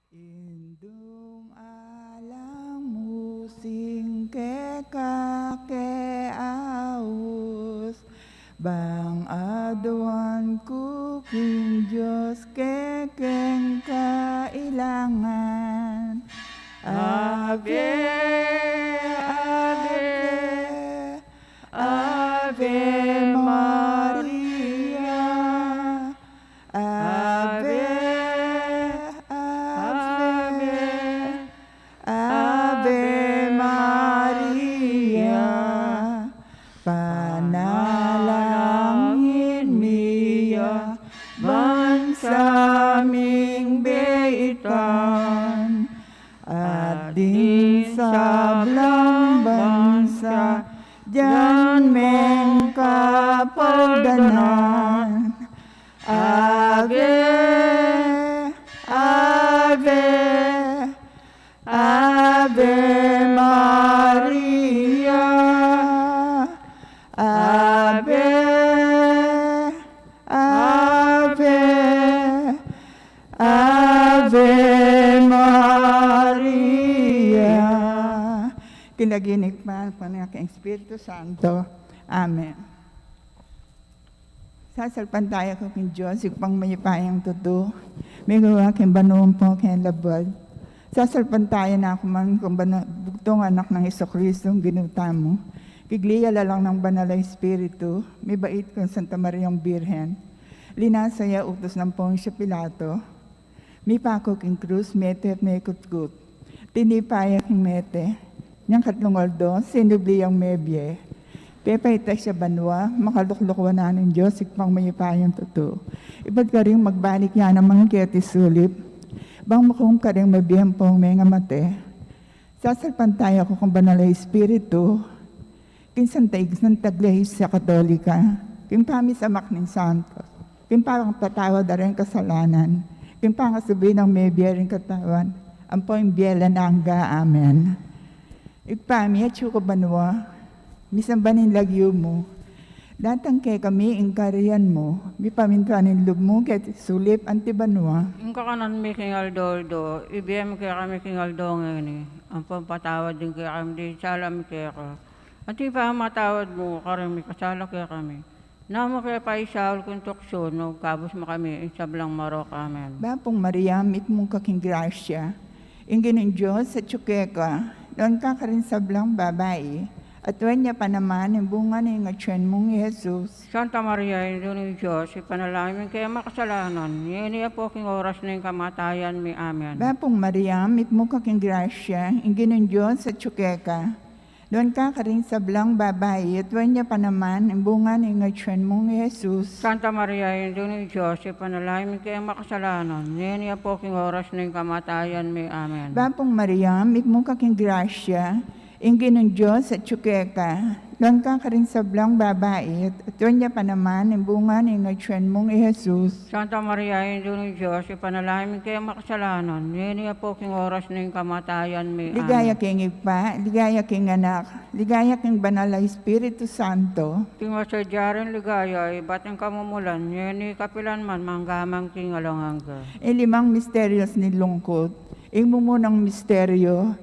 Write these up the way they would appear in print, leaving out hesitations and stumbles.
Indung alang musing ke kake aus bang aduan ku king Diyos kekeng kailangan. Ave, Ave, Ave Maria, Ave, Ave, Ave Maria, panalangin niya bansaming beitan at din sa blang bansa diyan meng kapagdanan. Ave, Ave, Ave Maria, Ave, Ave, Ave Maria. Kinaginig pa ng aking Espiritu Santo. Amen. Sasalpan tayo ko king Diyos, pang mayipayang tuto. May gawa king banuong po king labal. Sasalpan tayo na ako man kung bugtong anak ng Jesucristo ginuta mo. Kigliya lalang ng banal na Espiritu, may bait kong Santa Mariang Birhen. Linasaya utos ng Poncio Pilato. May pako king krus, mete at may kutkut. Tinipaya king mete. Niyang katlungoldo, sinubliyang mebye. Pepayta siya banwa, makaluklukwa na ng Diyos, ikpang mayipayang totoo. Iba't ka rin magbalik yan ng mga keti sulip. Bang makum ka rin mabiyempong may nga mate. Sasalpan tayo ko kung banal na Espiritu. Kinsan taig ng taglahis sa Katolika. Kimpami sa makning santo. Kimpang patawa da rin kasalanan. Kimpang kasubi ng mebye rin katawan. Ang po yung biyela nangga. Amen. Ikpami at syuko banwa. Misang banin lagyo mo, datang kay kami ingkariyan mo, mi pamintuanin lub mo kay sulip antibanwa. Yung kakanan may kingaldo, ibiyam kaya kami kingaldo ngayon ang pampatawad din kaya kami, di salam kaya ka. At pa matawad mo, karami kasala kaya kami. Namo kaya pa isaul kung tuksyon, no, kabos mo kami, isablang marok, amen. Bapong Maria, mit mong kaking grasya, ingin ng Diyos sa tsukeka, doon ka rin sablang babae, at niya pa naman ang bunga ng atyan mong Jesus. Santa Maria, Ino ng Diyos, ipanalangin kaya makasalanan, niya po king oras na yung kamatayan mi, amen. Bapong Maria, mit mong kaking grasya, ingin ng Diyos sa tsukeka, doon ka rin sablang babae, at niya pa naman ang bunga ng atyan mong Jesus. Santa Maria, Ino ng Diyos, ipanalangin kaya makasalanan, niya po king oras na yung kamatayan mi, amen. Bapong Maria, mit mong kaking grasya, ingin ng Diyos at tsukeka, doon ka rin sablang babae, at niya pa naman ang bunga ng atyan mong Jesus. Santa Maria, Ino ng Diyos, ipanalangin kaya makasalanan, niya po king oras na yung kamatayan mi, amen. Ligaya king Ipa, ligaya king anak, ligaya king banal na Espiritu Santo. King masadyaran ligaya, iba't ang kamumulan, niya kapilan man, manggamang king alangang ka. Limang misteryos ni lungkot, mumunang misteryo,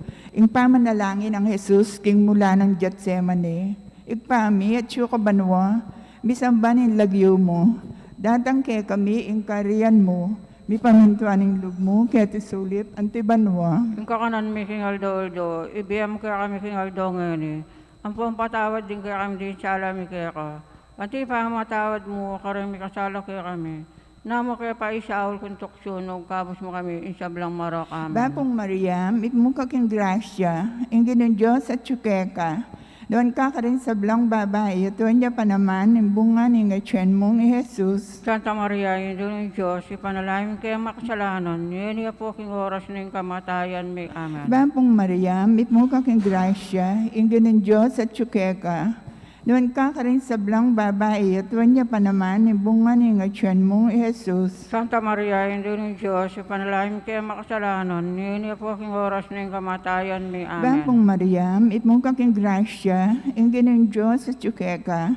pamanalangin ang Jesus king mula ng Getsemane. Igpami at syuko banwa, misambanin lagyo mo, datang kay kami kariyan mo, mi pamintuan ng lug mo, kaya tisulip antibanwa. Yung kakanan may kingaldo, ibiyam kaya kami kingaldo ngayon ang pampatawad din kaya kami din sa alami kaya ka. Pati pa matawad mo, karami kasala kaya kami. Namo kaya pa isaul kung tuksyon, o kabos mo kami, insablang marok, amen. Bapong Maria, mit mo kaking grasya, ingin ng Diyos at tsukeka, doon ka rin sablang babae, at niya pa naman ang bunga ng atyan mong Jesus. Santa Maria, Ino ng Diyos, ipanalangin kaya makasalanan, niya po king oras na yung kamatayan mi, amen. Bapong Maria, mit mo kaking grasya, ingin ng Diyos at tsukeka, doon ka rin sablang babae, at niya pa naman ang bunga ng atyan mong Jesus. Santa Maria, Ino ng Diyos, ipanalangin kaya makasalanan, niya po king oras na yung kamatayan mi, amen. Bapong Maria, mit mo kaking grasya, ingin ng Diyos at tsukeka,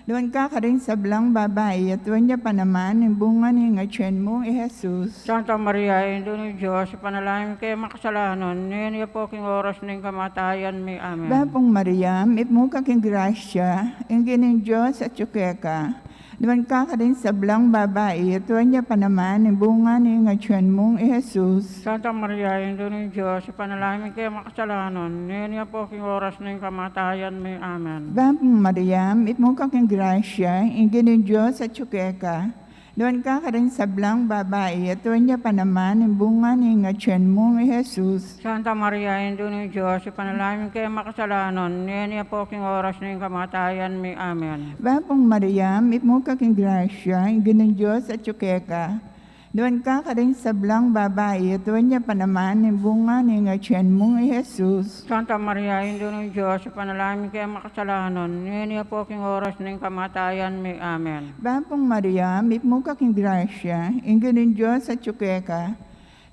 Doon ka rin sa blang babae, at tuwan niya pa naman ang bunga ng tiyan mo, Jesus. Santa Maria, Ina ni Diyos, panalangin kayo makasalanan, ngayon niya po king oras ng kamatayan may amen. Bapong Maria, ipmo ka king grasya, ingin ng Diyos at tsukeka. Doon ka rin sa blang babae, at tuwan niya pa naman ang bunga ng tiyan mo, Jesus. Santa Maria, Ina ni Diyos, panalangin kayo makasalanan, ngayon niya po king oras ng kamatayan may amen. Bapong Maria, ipmo ka king grasya, ingin ng Diyos at tsukeka. Doon ka rin sa blang babae, at tuwan niya pa naman ang bunga ng tiyan mo, Jesus. Santa Maria, Ina ni Diyos, panalangin kayo makasalanan, ngayon niya po king oras ng kamatayan may amen. Bapong Maria, ipmo ka king grasya, ingin ng Diyos at tsukeka. Doon ka rin sa blang babae, at tuwan niya pa naman ang bunga ng tiyan mo, Jesus. Santa Maria, Ina ni Diyos, panalangin kayo makasalanan, ngayon niya po king oras ng kamatayan may amen. Bapong Maria, ipmo ka king grasya, ingin ng Diyos at tsukeka.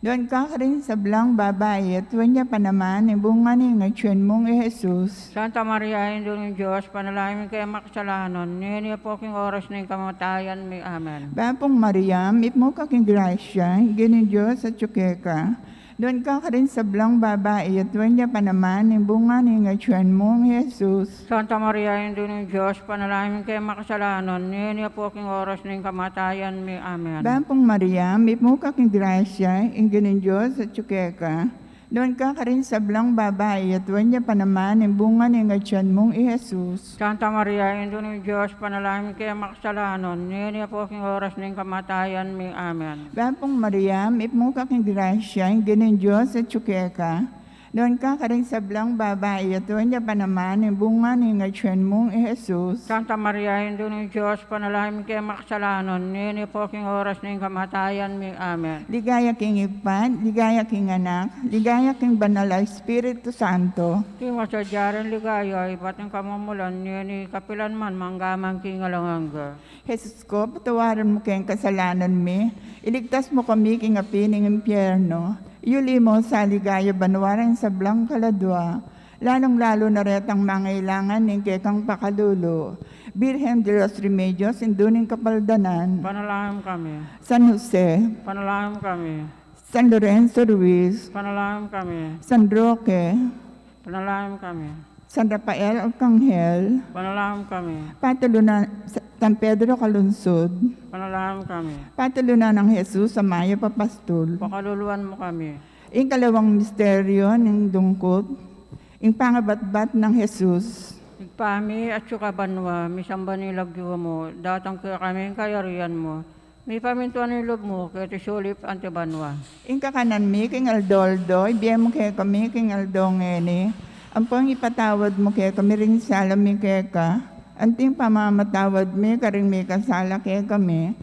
Doon ka rin sa blang babae, at tuwan niya pa naman ang bunga ng tiyan mo, Jesus. Santa Maria, Ina ni Diyos, panalangin kayo makasalanan, ngayon niya po king oras ng kamatayan may amen. Bapong Maria, ipmo ka king grasya, ingin ng Diyos at tsukeka. Doon ka rin sa blang babae, at tuwan niya pa naman ang bunga ng tiyan mo, Jesus. Santa Maria, Ina ni Diyos, panalangin kayo makasalanan, ngayon niya po king oras ng kamatayan may amen. Bapong Maria, ipmo ka king grasya, ingin ng Diyos at tsukeka. Doon ka rin sa blang babae, at tuwan niya pa naman ang bunga ng tiyan mo, Jesus. Santa Maria, Ina ni Diyos, panalangin kayo makasalanan, ngayon niya po king oras ng kamatayan may amen. Bapong Maria, ipmo ka king grasya, ingin ng Diyos at tsukeka. Doon ka rin sa blang babae, at tuwan niya pa naman ang bunga ng tiyan mo, Jesus. Santa Maria, Ina ni Diyos, panalangin kayo makasalanan, ngayon niya po king oras ng kamatayan may amen. Ligaya king Ipan, ligaya king Anak, ligaya king Banal na Espiritu Santo. King masadyaran ligaya, iba't ang kamumulan, ngayon ni kapilan man, manggamang king alanganga. Jesus ko, patawaran mo kayong kasalanan mi, iligtas mo kami king api ng impyerno. Iuli mo sa ligaya banwaran sa blang kaladwa, lalong-lalo na retang mangailangan ng kekang pakalulo. Birhen de los Remedios, induning kapaldanan. Panalangin kami, San Jose, panalangin kami, San Lorenzo Ruiz, panalangin kami, San Roque, panalangin kami, San Rafael Arcangel, panalangin kami, Patuluna San Pedro Calunsod, panalangin kami. Patuluna ng Jesus sa Maya Papastol. Pakaluluan mo kami. Ing kalawang misteryo ng dungkot, ing pangabatbat ng Jesus. Igpami at sukabanwa, misamba nilagyo mo, datang kaya kami kayarian mo. May pamintuan nilob mo, kaya tisulip antibanwa. Ing kakanan mi, king Aldoldo, ibiyay mo kaya kami, king Aldongene. Ang pang ipatawad mo kaya kami rin salamin kaya ka. Anting pamamatawad mi, karing may kasala kaya kami.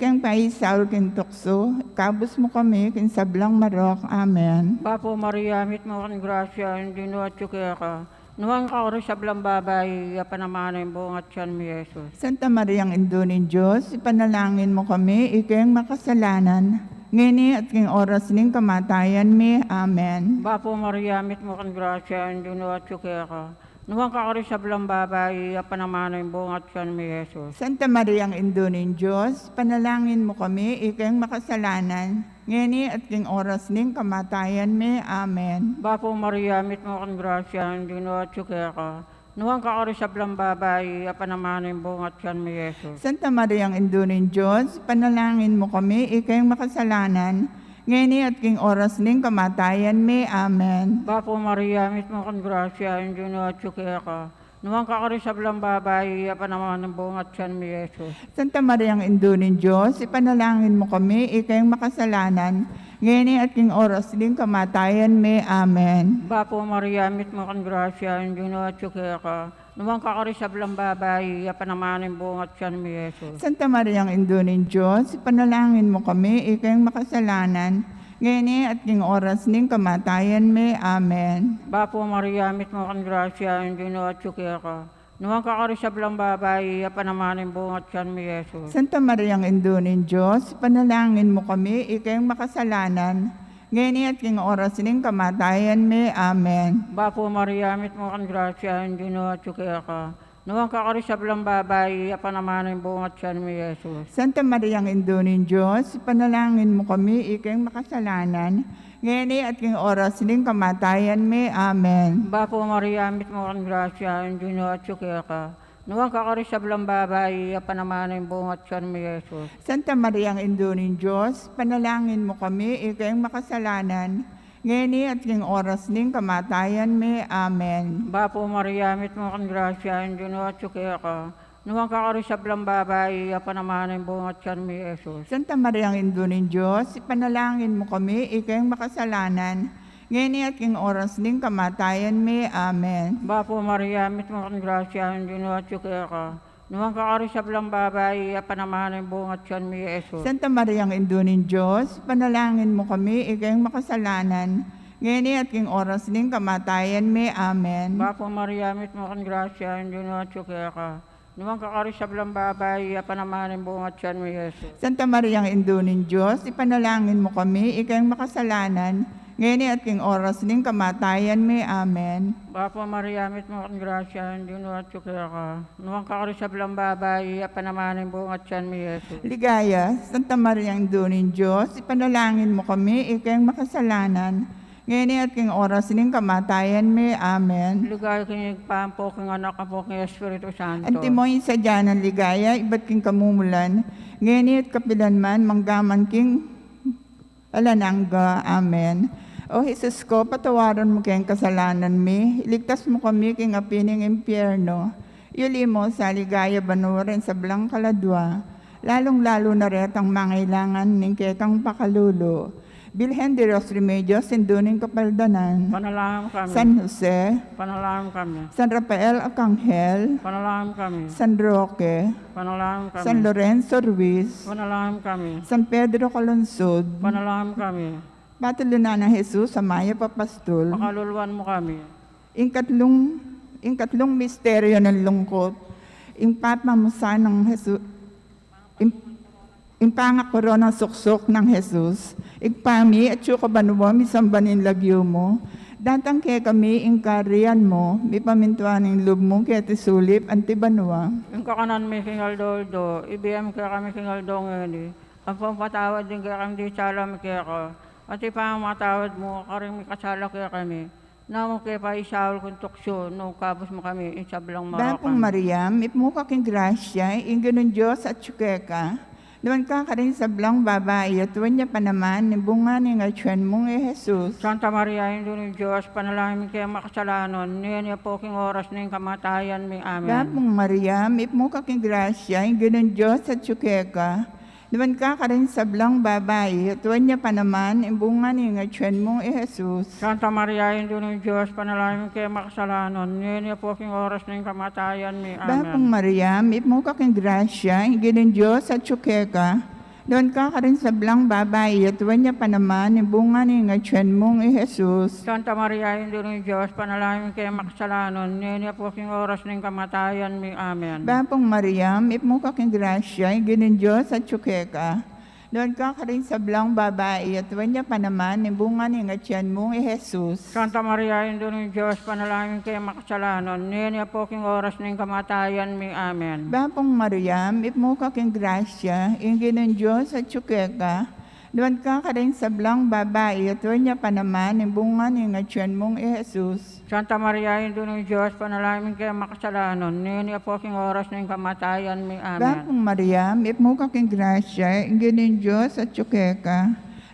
Kang paisaul kin tukso, kabus mo kami, kin sablang marok. Amen. Papo Maria, mit mo kan grasya, hindi no at kaya ka. Nuwang ka rin sa blang babay, yapanamana yung buong at siyan mi Jesus. Santa Mariang Indo ni Diyos, ipanalangin mo kami, ikayang makasalanan. Ngini at king oras ning kamatayan mi. Amen. Papo Maria, mit mo kan grasya, hindi no at kaya ka. Nuwang ka rin sa blang babay, yapanamana yung buong at siyan mi Jesus. Santa Mariang Indo ni Diyos, panalangin mo kami, ikayang makasalanan. Ngini at king oras ning kamatayan mi. Amen. Bapo Maria, mit mo kan grasya, hindi no at kaya ka. Nuwang ka rin sa blang babay, yapanamana yung buong at siyan mi Jesus. Santa Mariang Indo ni Diyos, panalangin mo kami, ikayang makasalanan. Ngini at king oras ning kamatayan mi. Amen. Bapo Maria, mit mo kan grasya, hindi no at kaya ka. Nuwang ka rin sa blang babay, yapanamana yung buong at siyan mi Jesus. Santa Mariang Indo ni Diyos, ipanalangin mo kami, ikayang makasalanan. Ngini at king oras ning kamatayan mi. Amen. Bapo Maria, mit mo kan grasya, hindi no at kaya ka. Nuwang ka rin sa blang babay, yapanamana yung buong at siyan mi Jesus. Santa Mariang Indo ni Diyos, ipanalangin mo kami, ikayang makasalanan. Ngini at king oras ning kamatayan mi. Amen. Bapo Maria, mit mo kan grasya, hindi no at kaya ka. Nuwang ka rin sa blang babay, yapanamana yung buong at siyan mi Jesus. Santa Mariang Indo ni Diyos, panalangin mo kami, ikayang makasalanan. Ngayon at king oras ning kamatayan mi. Amen. Bapo Maria, mit mo kan grasya, hindi no at kaya ka. Nuwang kakarisab lang babae, apanamanan yung bungat siya ni Jesus. Santa Mariang Ino ng Diyos, panalangin mo kami, ikeng makasalanan, ngayon at king oras ng kamatayan may. Amen. Bapo Maria, mit mo kang grasya, yung Diyos at sukiya ka. Nuwang kakarisab lang babae, apanamanan yung bungat siya ni Jesus. Santa Mariang Ino ng Diyos, panalangin mo kami, ikeng makasalanan, ngayon at king oras ng kamatayan may. Amen. Bapo Maria, mit mo kang grasya, yung Diyos at sukiya ka. Nuwang kakarisab lang babae, apanamanan yung bungat siya ni Jesus. Santa Mariang Ino ng Diyos, ipanalangin mo kami, ikeng makasalanan, ngayon at king oras ng kamatayan may. Amen. Bapo Maria, mit mo kang grasya, yung Diyos at sukiya ka. Nuwang kakarisab lang babae, apanamanan yung bungat siya ni Jesus. Santa Mariang Ino ng Diyos, panalangin mo kami, ikeng makasalanan, ngayon at king oras ng kamatayan may. Amen. Bapo Maria, mit mo kang grasya, yung Diyos at sukiya ka. Nuwang kakarisab lang babae, apanamanan yung bungat siya ni Jesus. Santa Mariang Ino ng Diyos, ipanalangin mo kami, ikeng makasalanan, ngayon at king oras ng kamatayan may. Amen. Bapo Maria, mit mo kang grasya, yung Diyos at sukiya ka. Nuwang kakarisab lang babae, apanamanan yung bungat siya ni Jesus. Ligaya, Santa Mariang Ino ng Diyos, ipanalangin mo kami, ikeng makasalanan, ngayon at king oras ng kamatayan may. Amen. Ligay kinig pampo, king anak ka po, king Espiritu Santo. Antimoy sa dyan ng ligaya, iba't king kamumulan, ngayon at kapilanman, manggaman king alanangga. Amen. O Jesus ko, patawaran mo kayong kasalanan mi, iligtas mo kami king apining impyerno, yuli mo sa ligaya banurin sa belang kaladwa, lalong-lalo na ret ang mangailangan ng kekang pakalulo. Bilhen de los Remedios, sinduning kapaldanan, Panalangin kami. San Jose, Panalangin kami. San Rafael Arcangel, Panalangin kami. San Roque, Panalangin kami. San Lorenzo Ruiz, Panalangin kami. San Pedro Calungsod, Panalangin kami. Patulunan ng Jesus sa Maya Papastol, Pakaluluan mo kami. Ikatlong misteryo ng lungkot, pamamusa ng Jesus, pangakuro ng suksok ng Jesus, igpami at yukabanuwa, misambanin lagyo mo, datang kaya kami, ingkarian mo, mi pamintuan ng loob mo, kaya tisulip, antibanuwa. Yung kakanan may kingaldo, ibiyam kaya kami kingaldo ngayon. Ang pampatawad din kaya kami di salam kaya ka. At ipamatawad mo, karing may kasala kaya kami. Namo kaya pa isawal kong tuksyo, no kabos mo kami, isablang Bapong marakan. Mariam, ipmuka king grasya, inganon Diyos at tsukeka, naman ka rin sa blang babae, at niya pa naman, bunga ni nga tiyan mong Jesus. Santa Maria, Ino ng Diyos, panalangin kaya makasalanan, niya po king oras na yung kamatayan, may amen. Bapong Mariam, ipmuka king grasya, inganon Diyos at tsukeka, naman ka rin sa blang babae, at niya pa naman, bunga ni nga tiyan mong Jesus. Santa Maria, Ino ng Diyos, panalangin kaya makasalanan, niya po king oras na yung kamatayan, may Bapong amen. Mariam, ipmuka king grasya, inganon Diyos at tsukeka, doon ka rin sa blang babae, at niya pa naman, bunga ni nga tiyan mong Jesus. Santa Maria, Ino ng Diyos, panalangin kaya makasalanan, niya po king oras ng kamatayan, may amen. Bapong Mariam, ipmuka king grasya, inganon Diyos at tsukeka, doon ka rin sa blang babae, at niya pa naman, bunga ni nga tiyan mong Jesus. Santa Maria, Ino ng Diyos, panalangin kaya makasalanan, niya po king oras ng kamatayan, may amen. Bapong Mariam, ipmuka king grasya, inganon Diyos at tsukeka, doon ka rin sa blang babae, at niya pa naman, bunga ni nga tiyan mong Jesus. Santa Maria, Ino ng Diyos, panalangin kaya makasalanan, niya po king oras ng kamatayan, may amen. Bapong Mariam, ipmuka king grasya, inganon Diyos at tsukeka,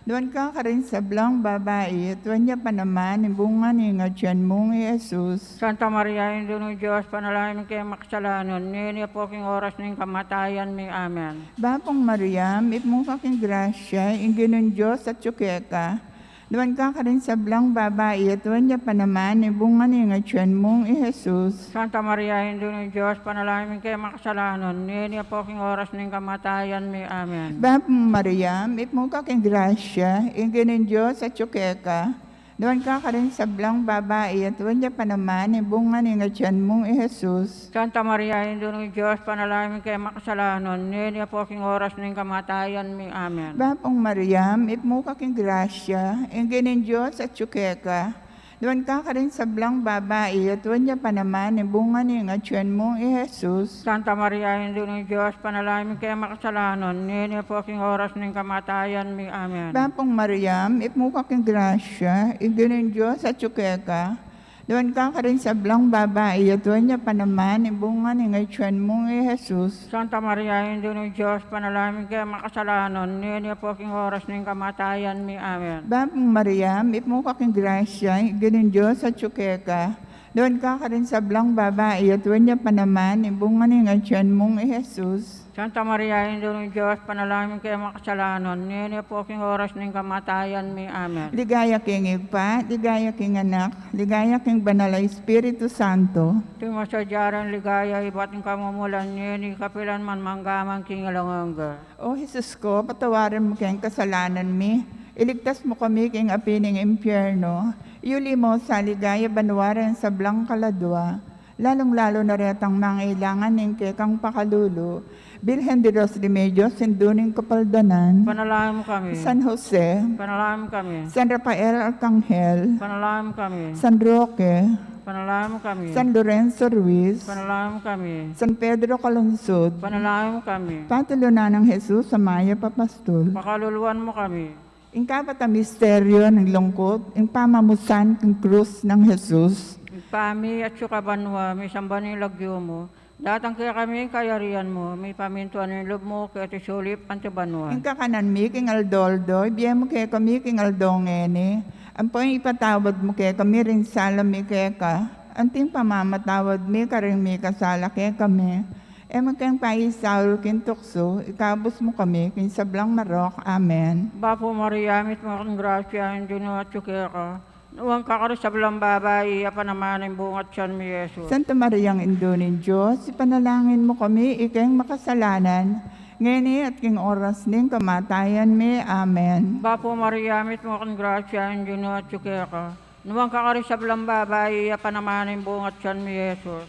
doon ka rin sa blang babae, at niya pa naman, bunga ni nga tiyan mong Jesus. Santa Maria, Ino ng Diyos, panalangin kaya makasalanan, niya po king oras ng kamatayan, may amen. Bapong Mariam, ipmuka king grasya, inganon Diyos at tsukeka, doon ka rin sa blang babae, at niya pa naman, bunga ni nga tiyan mong Jesus. Santa Maria, Ino ng Diyos, panalangin kaya makasalanan, niya po king oras ng kamatayan, may amen. Bapong Mariam, ipmuka king grasya, inganon Diyos at tsukeka, doon ka rin sa blang babae, at niya pa naman, bunga ni nga tiyan mong Jesus. Santa Maria, Ino ng Diyos, panalangin kaya makasalanan, niya po king oras ng kamatayan, may amen. Bapong Mariam, ipmuka king grasya, inganon Diyos at tsukeka, Doon ka rin sa blang babae, at huwag niya pa naman, bunga ng atyan mo, Jesus. Santa Maria, Hindi ng Diyos, panalangin kayo makasalanan, ngayon po aking oras ng kamatayan mi. Amen. Bapong Mariam, ipmuka king grasya, iginin Diyos at tsukeka. Doon ka rin sa blang babae, at huwag niya pa naman, bunga ng atyan mo, Jesus. Santa Maria, Hindi ng Diyos, panalangin kayo makasalanan, ngayon po aking oras ng kamatayan mi. Amen. Bapong Mariam, ipmuka king grasya, iginin Diyos at tsukeka. Doon ka rin sa blang babae, at huwag niya pa naman, bunga ng atyan mo, Jesus. Santa Maria, Hindi ng Diyos, panalangin kayo makasalanan, ngayon po aking oras ng kamatayan mi. Amen. Ligaya king Igpa, ligaya king anak, ligaya king banal na Espiritu Santo. Timo sa diyaran ligaya, ibating kamumulan, ngayon kapilan man manggamang kingalanganga. O Jesus ko, patawarin mo kayong kasalanan mi. Iligtas mo kami king api ng impyerno. Iuli mo sa ligaya banwaran sa blang kaladwa. Lalong-lalo na retang mangailangan ng kekang pakalulo. Bilhen de los Remedios, sinduning kapaldanan. Panalangin mo kami. San Jose, Panalangin mo kami. San Rafael Arcangel, Panalangin mo kami. San Roque, Panalangin mo kami. San Lorenzo Ruiz, Panalangin mo kami. San Pedro Calungsod, Panalangin mo kami. Patulonan ng Jesus sa Maya Papastol. Pakaluluan mo kami. Ingkapat ang misteryo ng lungkot, ang pamamusan ng krus ng Jesus. Pami at sukabanwa, may sambaning lagyo mo. Datang kaya kami kayarian mo, may pamintuan ng loob mo, kaya tisulip ang tibanwa. Ang kakanan mi, king Aldoldo, ibigay mo kaya kami, king Aldongene. Ang po yung ipatawad mo kaya kami rin sala mi kaya ka. Ang ting pamamatawad mi, karing mi kasala kaya kami. E magkang paisaul kin tukso, ikabos mo kami, kin sablang marok. Amen. Bapo Maria, mit mo kang grasya, hindi no at suke ka. Nuwang kakaroon sa bilang babae, apa naman ang bungat siyan mi Jesus. Santa Mariang Indunin Diyos, ipanalangin mo kami, ikayang makasalanan, ngayon at king oras ning kamatayan mi. Amen. Bapo Maria, mit mo kang grasya, hindi no at suke ka. Nuwang kakaroon sa bilang babae, apa naman ang bungat siyan mi Jesus.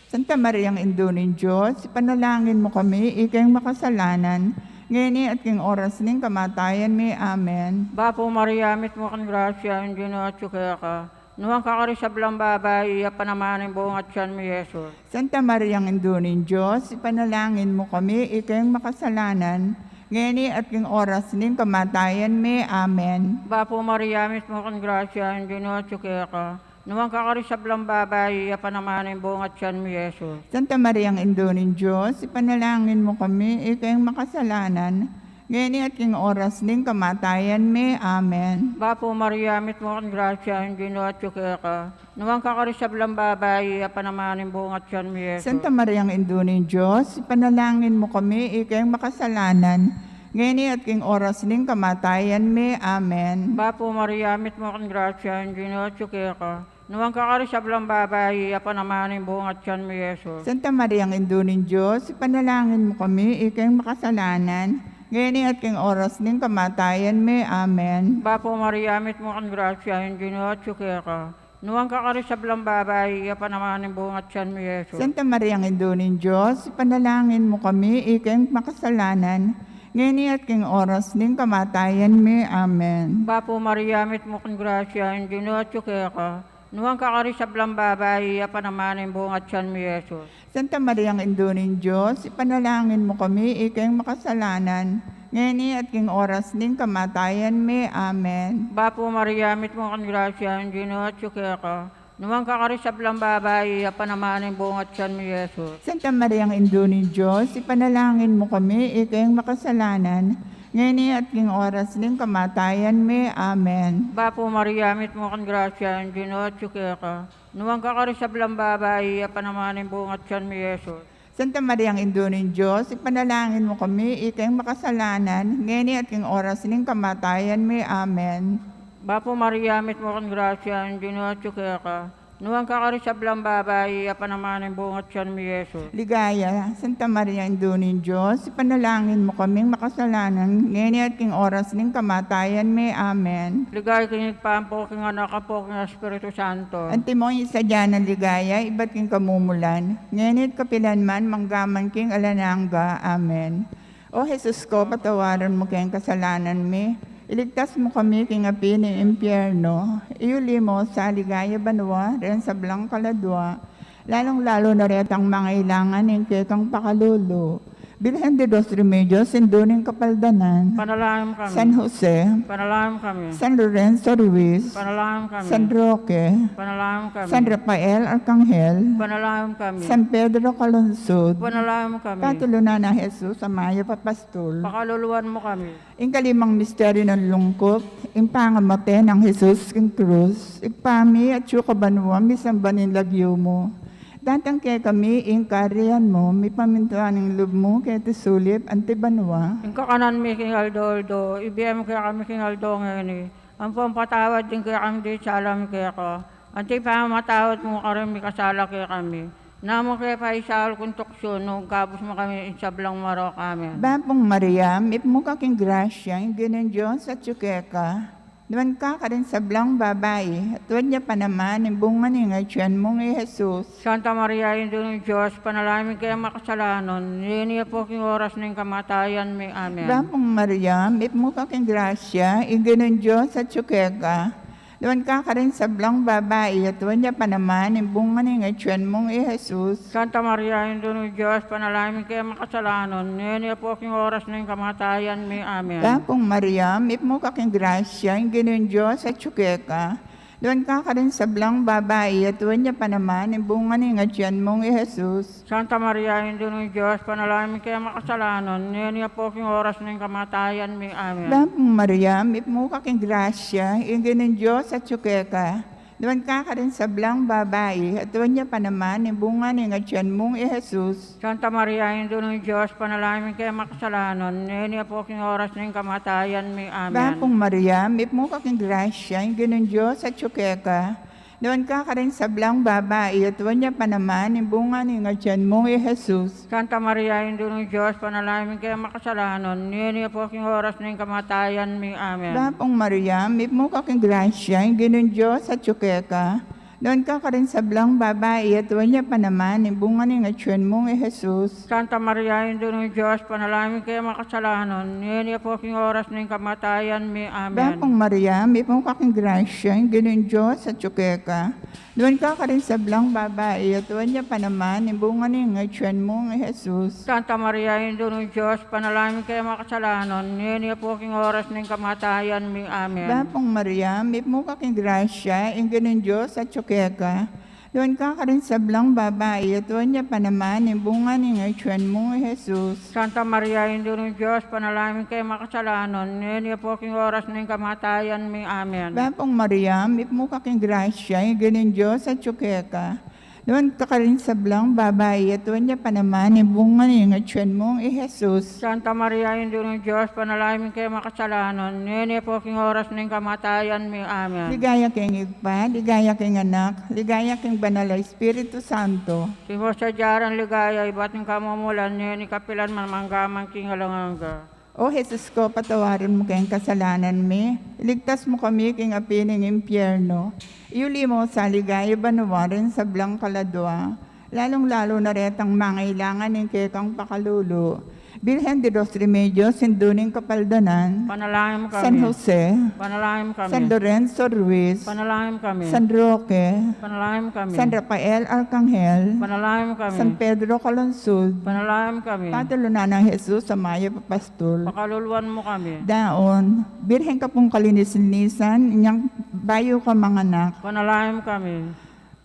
Santa Mariang Indunin Diyos, ipanalangin mo kami, ikayang makasalanan, ngayon at king oras ning kamatayan mi. Amen. Bapo Maria, mit mo kang grasya, hindi no at suke ka. Nuwang kakaroon sa bilang babae, apa naman ang bungat siyan mi Jesus. Santa Mariang Indunin Diyos, ipanalangin mo kami, ikayang makasalanan, ngayon at king oras ning kamatayan mi. Amen. Bapo Maria, mit mo kang grasya, hindi no at suke ka. Nuwang kakaroon sa bilang babae, apa naman ang bungat siyan mi Jesus. Santa Mariang Indunin Diyos, ipanalangin mo kami, ikayang makasalanan, ngayon at king oras ning kamatayan mi. Amen. Bapo Maria, mit mo kang grasya, hindi no at suke ka. Nuwang kakaroon sa bilang babae, apa naman ang bungat siyan mi Jesus. Santa Mariang Indunin Diyos, ipanalangin mo kami, ikayang makasalanan, ngayon at king oras ning kamatayan mi. Amen. Bapo Maria, mit mo kang grasya, hindi no at suke ka. Nuwang kakaroon sa bilang babae, apa naman ang bungat siyan mi Jesus. Santa Mariang Indunin Diyos, ipanalangin mo kami, ikayang makasalanan, ngayon at king oras ning kamatayan mi. Amen. Bapo Maria, mit mo kang grasya, hindi no at suke ka. Nuwang kakaroon sa bilang babae, apa naman ang bungat siyan mi Jesus. Santa Mariang Indunin Diyos, ipanalangin mo kami, ikayang makasalanan, ngayon at king oras ning kamatayan mi. Amen. Bapo Maria, mit mo kang grasya, hindi no at suke ka. Nuwang kakaroon sa bilang babae, apa naman ang bungat siyan mi Jesus. Santa Mariang Indunin Diyos, ipanalangin mo kami, ikayang makasalanan, ngayon at king oras ning kamatayan mi. Amen. Bapo Maria, mit mo kang grasya, hindi no at suke ka. Nuwang kakaroon sa bilang babae, apa naman ang bungat siyan mi Jesus. Santa Mariang Indunin Diyos, ipanalangin mo kami, ikayang makasalanan, ngayon at king oras ning kamatayan mi. Amen. Bapo Maria, mit mo kang grasya, hindi no at suke ka. Nuwang kakaroon sa bilang babae, apa naman ang bungat siyan mi Jesus. Santa Mariang Indunin Diyos, ipanalangin mo kami, ikayang makasalanan, ngayon at king oras ning kamatayan mi. Amen. Bapo Maria, mit mo kang grasya, hindi no at suke ka. Nuwang kakaroon sa bilang babae, apa naman ang bungat siyan mi Jesus. Ligaya, Santa Maria Indunin Diyos, ipanalangin mo kaming makasalanan, ngayon at king oras ning kamatayan mi. Amen. Ligay kinig pampo, king anak ka po, king Espiritu Santo. Antimong isa dyan ng ligaya, iba't king kamumulan, ngayon at kapilan man, manggaman king alananga. Amen. O Jesus ko, patawaran mo kayong kasalanan mi, Iligtas mo kami king api ng impyerno. Iuli mo sa ligaya banwa, rin sa blang kaladwa, lalong-lalo na retang mga ilangan ng kekang pakalulo. Bilhen de dos Remedios, Sinduning Kapaldanan, Panalangin kami. San Jose, Panalangin kami. San Lorenzo Ruiz, Panalangin kami. San Roque, Panalangin kami. San Rafael Arcangel, Panalangin kami. San Pedro Calungsod, Panalangin kami. Patulunan na Jesus, Amaya Papastol. Pakaluluwan mo kami. Ing kalimang misteryo ng lungkot, ing pangamate ng Jesus king krus, igpami at syukabanwa, misambanin lagyo mo. Datang kaya kami, ing kariyan mo, may pamintuan ng loob mo, kaya tisulip, antibanwa. Ang kakanan mi king Aldoldo, ibiyam kaya kami king Aldo ngayon. Ang pampatawad din kaya kami di salam kaya ko. Ang tipamatawad mo karami kasala kaya kami. Namo kaya pa isal kung tuksyon, no gabos mo kami insablang maro kami. Bapong Maria, ipmo ka king grasya, ing ginin Diyos at tsukeka. Duman ka rin sa blang babae, at tuwan niya pa naman, yung bunga niya tiyan mong Jesus. Santa Maria, Indo ng Diyos, panalangin kaya makasalanan, niya po king oras ng kamatayan may amen. Bapong Maria, ipmo ka king grasya, ing ginin Diyos at tsukeka. Duman ka rin sa blang babae, at tuwan niya pa naman, yung bunga niya tiyan mong Jesus. Santa Maria, Indo ng Diyos, panalangin kaya makasalanan, niya po king oras ng kamatayan may amen. Bapong Maria, ipmo ka king grasya, ing ginin Diyos at tsukeka. Doon ka rin sa blang babae, at tuwan niya pa naman, yung bunga niya tiyan mong Jesus. Santa Maria, Indo ng Diyos, panalangin kaya makasalanan, niya po king oras ng kamatayan may amen. Bapong Maria, ipmo ka king grasya, ing ginin Diyos at tsukeka. Doon ka rin sa blang babae, at tuwan niya pa naman, yung bunga niya tiyan mong Jesus. Santa Maria, Indo ng Diyos, panalangin kaya makasalanan, niya po king oras ng kamatayan may amen. Bapong Maria, ipmo ka king grasya, ing ginin Diyos at tsukeka. Doon ka rin sa blang babae, at tuwan niya pa naman, yung bunga niya tiyan mong Jesus. Santa Maria, Indo ng Diyos, panalangin kaya makasalanan, niya po king oras ng kamatayan may amen. Bapong Maria, ipmo ka king grasya, ing ginin Diyos at tsukeka. Doon ka rin sa blang babae, at tuwan niya pa naman, yung bunga niya tiyan mong Jesus. Santa Maria, Indo ng Diyos, panalangin kaya makasalanan, niya po king oras ng kamatayan may amen. Bapong Maria, ipmo ka king grasya, ing ginin Diyos at tsukeka. Doon ka rin sa blang babae, at tuwan niya pa naman, yung bunga niya tiyan mong Jesus. Santa Maria, Indo ng Diyos, panalangin kaya makasalanan, niya po king oras ng kamatayan may amen. Bapong Maria, ipmo ka king grasya, ing ginin Diyos at tsukeka. Doon ka rin sa blang babae, at tuwan niya pa naman, yung bunga niya tiyan mong Jesus. Santa Maria, Indo ng Diyos, panalangin kaya makasalanan, niya po king oras ng kamatayan may amen. Bapong Maria, ipmo ka king grasya, ing ginin Diyos at tsukeka. Doon ka rin sa blang babae, at tuwan niya pa naman, yung bunga niya tiyan mong Jesus. Santa Maria, Indo ng Diyos, panalangin kaya makasalanan, niya po king oras ng kamatayan may amen. Ligaya king Igpa, ligaya king Anak, ligaya king Banal na Espiritu Santo. Si Jose Jaran Ligaya, iba't ng kamumulan, niya ni kapilan man manggamang king alanganga. O Jesus ko, patawarin mo kayong kasalanan mi. Iligtas mo kami king api ng impyerno. Iuli mo sa ligaya banawarin sa blang kaladwa. Lalong-lalo na retang mangailangan ng kekang pakalulo. Bilhen de dos Remedios, Sinduning Kapaldanan, Panalangin mo kami. San Jose, Panalangin mo kami. San Lorenzo Ruiz, Panalangin mo kami. San Roque, Panalangin mo kami. San Rafael Arcangel, Panalangin mo kami. San Pedro Calungsod, Panalangin mo kami. Patulunan ng Jesus sa Maya Papastol. Pakaluluwan mo kami. Daon, birhen ka pong kalinis-linisan, inyang bayo ka mga anak. Panalangin mo kami.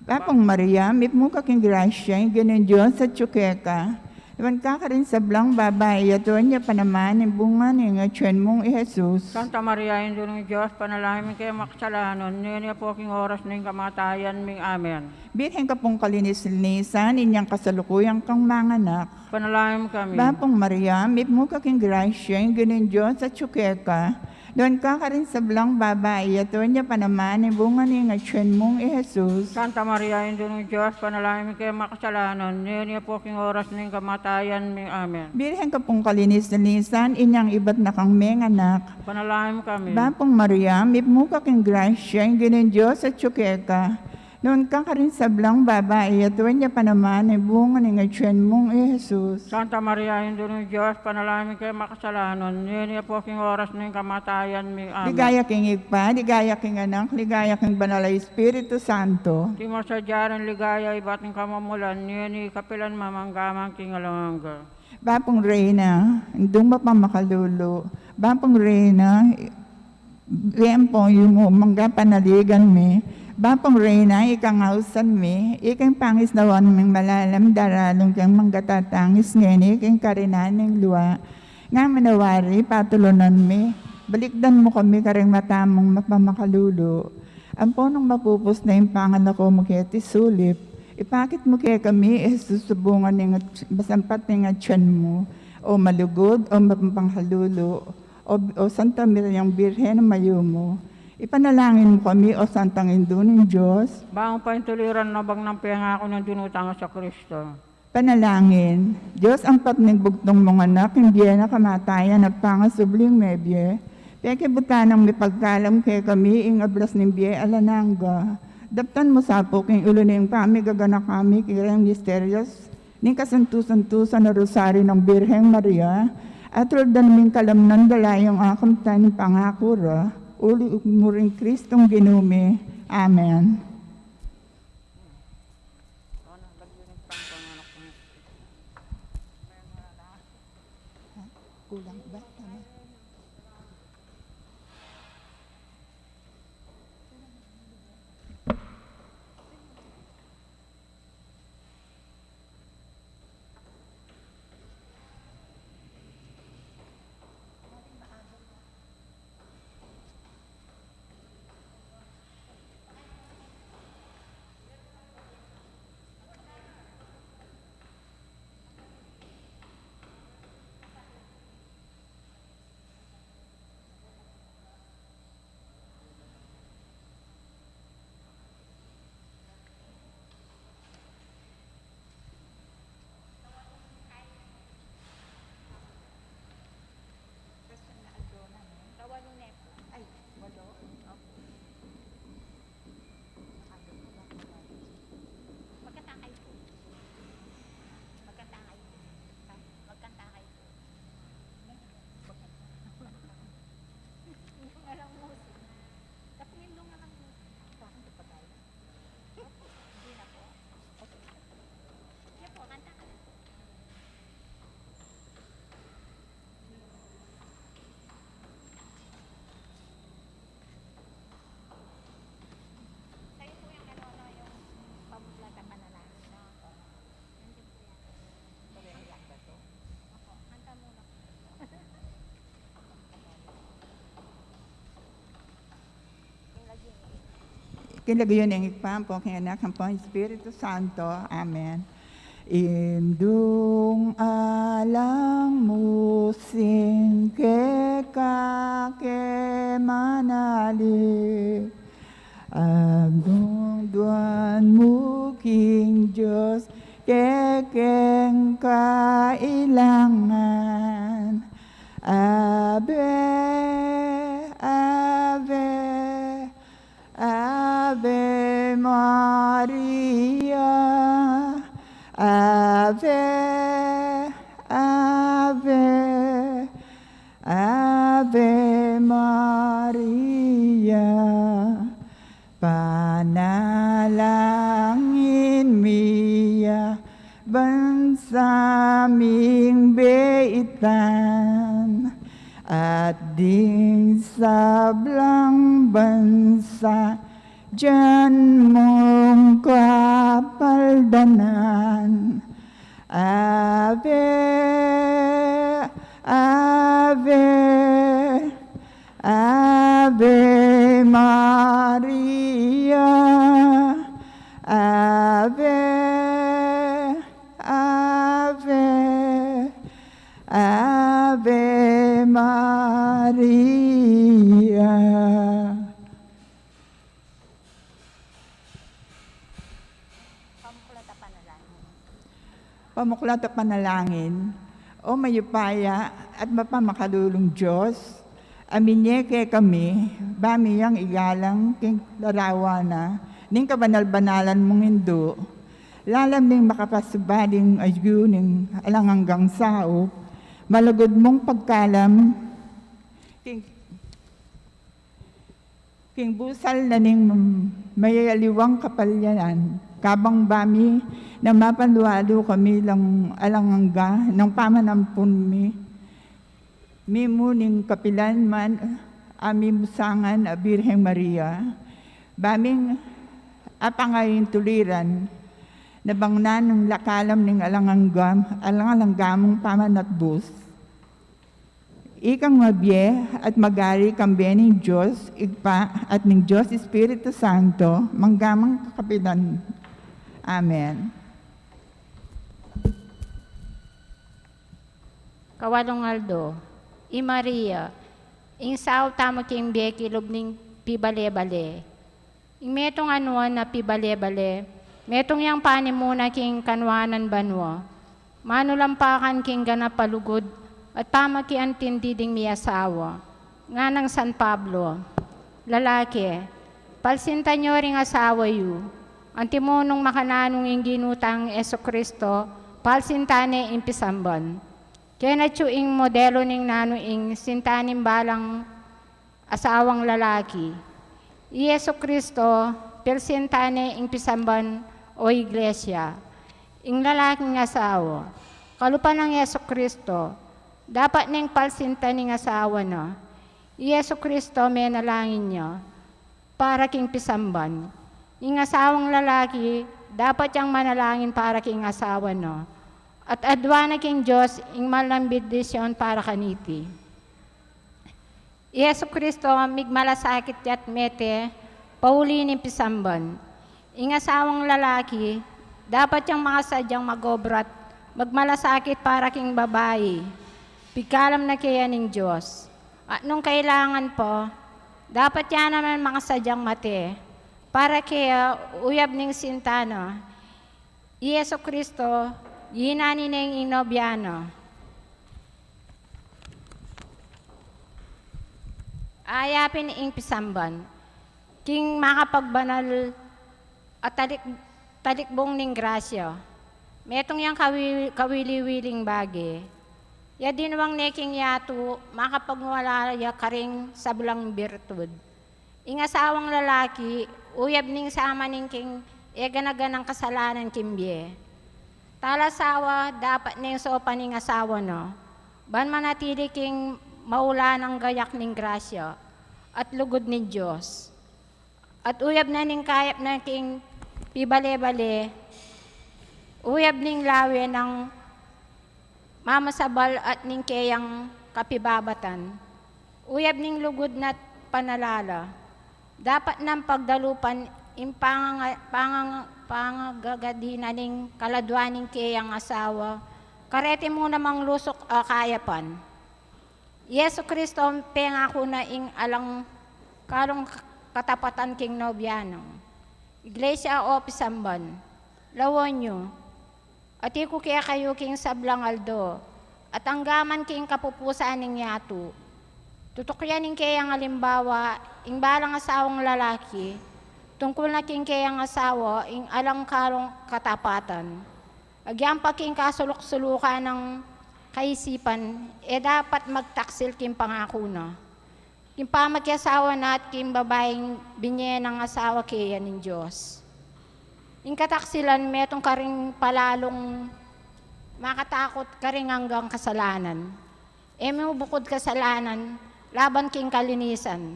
Bapong Maria, ipmo ka king grasya, ing ginin Diyos at tsukeka. Iwan ka rin sa blang babae, at tuwan niya pa naman, yung bunga niya tiyan mong Jesus. Santa Maria, Indo ng Diyos, panalangin kaya makasalanan, niya po king oras ng kamatayan may amen. Birhen ka pong kalinis-linisan, inyang kasalukuyang kang mga anak. Panalangin mo kami. Bapong Maria, ipmo ka king grasya, ing ginin Diyos at tsukeka. Doon ka rin sa blang babae, at tuwan niya pa naman, yung bunga niya tiyan mong Jesus. Santa Maria, Indo ng Diyos, panalangin kaya makasalanan, niya po king oras ng kamatayan may amen. Birhen ka pong kalinis-linisan, inyang iba't na kang mga anak. Panalangin mo kami. Bapong Maria, ipmo ka king grasya, ing ginin Diyos at tsukeka. Noon ka rin sablang babae at niya pa naman ay bunga ng tiyan mong Jesus. Santa Maria, Hindi ng Diyos, panalangin kayo makasalanan, ngayon po king oras ng kamatayan mi. Amen. Ligaya king igpa, ligaya king anak, ligaya king banal na Espiritu Santo. Di mo sa diyaran ligaya, iba't ng kamamulan, ngayon kapilan mamanggamang king alangga. Bapong Reyna, indong mapamakalulo. Bapong Reyna, po yung mangga panaligan mi. Bapong Reyna, ikang hausan mi. Ikang pangis nawan ming malalam daralong kang manggatatangis ngeni, ikang karinan ng luwa. Nga manawari, patulunan mi. Balikdan mo kami karing matamong mapamakalulo. Ang ponong mapupos na yung pangan ako makiti sulip. Ipakit mo kaya kami, susubungan ng masampat ng tiyan mo, o malugod, o mapanghalulo, o Santa Mariang Birhen na mayo mo. Ipanalangin mo kami, o Santang Indo ng Diyos. Baong paintuliran na bang ng piyangako ng dinutang sa Kristo. Panalangin, Diyos ang patning bugtong mga anak, hindi na kamatayan at pangasubling mebye. Peke butanang may pagkalam kaya kami, ing ablas ng biye alanangga. Daptan mo sa po king ulo ng kami, gaganak kami, kirang misterios, ning kasantusan-tusan na rosaryo ng Birheng Maria, at roldan ming kalamnan dalayong akong taning pangakura, uli mo rin Kristong ginume. Amen. Kulang ba? Tama. Kinagayon ng ikpampo, kaya anak ang Espiritu Santo. Amen. Indung alang musing ke kake manali, abdung duan muking Diyos kekeng kailangan. Ave, Ave, Ave Maria, Ave, Ave, Ave Maria. Panalangin miya, bansaming beitan, at ding sablang bansa, diyan mong kapaldanan. Ave, Ave, Ave Maria, Ave, Ave, Ave Maria. Pamuklat at panalangin, o mayupaya at mapamakadulong Diyos, aminye kay kami, bamiyang igalang king larawana, ning kabanal-banalan mong Indo, lalam ning makapasubaling ayun ning alang hanggang sao, malagod mong pagkalam, king busal na ning mayaliwang kapalyanan, kabang bami na mapanlualo kami lang alangangga ng pamanampun mi muning kapilan man ami musangan a Birheng Maria, baming apangayin tuliran, nabangnan ng lakalam ning alangangamong pamanatbus, ikang mabye at magari kambe ng Diyos, igpa at ng Diyos Espiritu Santo, manggamang kakapitan. Amen. Kawalong Aldo, I Maria, ing sao tamo king beki lubning pibale-bale. Ing metong anuan na pibale-bale, metong yang pani muna king kanwanan banwa. Manulampakan king ganapalugod at pamakiantindi ding miyasawa. Nga ng San Pablo, lalaki, palsinta nyo ring asawa yu. Antimonong makananong ing ginutang Yesu Kristo, palsintane impisamban. Kaya na ing modelo ning nano ing sintanim balang asawang lalaki. Yesu Kristo, pilsintane ing pisamban o iglesia. Ing lalaking asawa. Kalupan ng Yesu Kristo, dapat ning palsinta ning asawa na. Yesu Kristo may nalangin niya para king pisamban. Ing asawang lalaki, dapat yang manalangin para king asawa na. At adwa na king Diyos, ing malambid desyon para kaniti. Yesu Kristo, migmalasakit yat mete, paulinin pisamban. Ing asawang lalaki, dapat yung mga sadyang magobrat, magmalasakit para king babae. Pigkalam na kaya ng Diyos. At nung kailangan po, dapat yan naman mga sadyang mate, para kaya uyab ning sintana. Yesu Kristo, yinani ng inobyano. Ayapin ing pisamban. King makapagbanal at talikbong ning grasya. Metong yang kawili-wiling bagi. Ya dinawang neking yato, makapagwala ya karing sablang birtud. Ing asawang lalaki, uyab ning sama ning king eganaganang kasalanan kimbye. Talasawa, dapat ning sopa ning asawa no. Ban manatili king maula ng gayak ning grasya at lugod ni Diyos. At uyab na ning kayap na king pibale-bale, uyab ning lawe ng mamasabal at ning kayang kapibabatan. Uyab ning lugod na panalala. Dapat nang pagdalupan in pangagagadinan ning kaladwaning kayang asawa, karete mo namang lusok kayapan. Yesu Kristo, pengako na ing alang kalong katapatan king nobyano. Iglesia o pisamban, lawon nyo, at iku kaya kayo king sablang Aldo, at anggaman king kapupusan ning yato. Tutukyan ning kayang alimbawa, ing balang asawang lalaki, tungkol na king kayang asawa, ing alang karong katapatan. Agyang king kasulok-sulukan ng kaisipan, dapat magtaksil king pangako na. King pamakyasawa na at king babaeng binye ng asawa kaya ng Diyos. Ing kataksilan, metong karing palalong makatakot karing hanggang kasalanan. Mo bukod kasalanan, laban king kalinisan.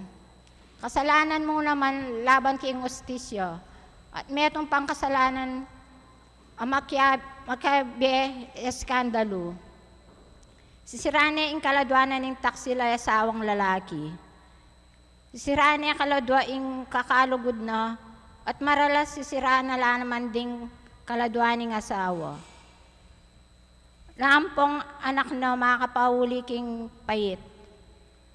Kasalanan mo naman, laban king ustisya. At metong pang kasalanan, makabe eskandalo. Sisirane ing kaladwanan ning taksila asawang lalaki. Sisirane ang kaladwa ing kakalugod na, at maralas sisirana la naman ding kaladwaning asawa. Naampong anak na makapahuli king payit.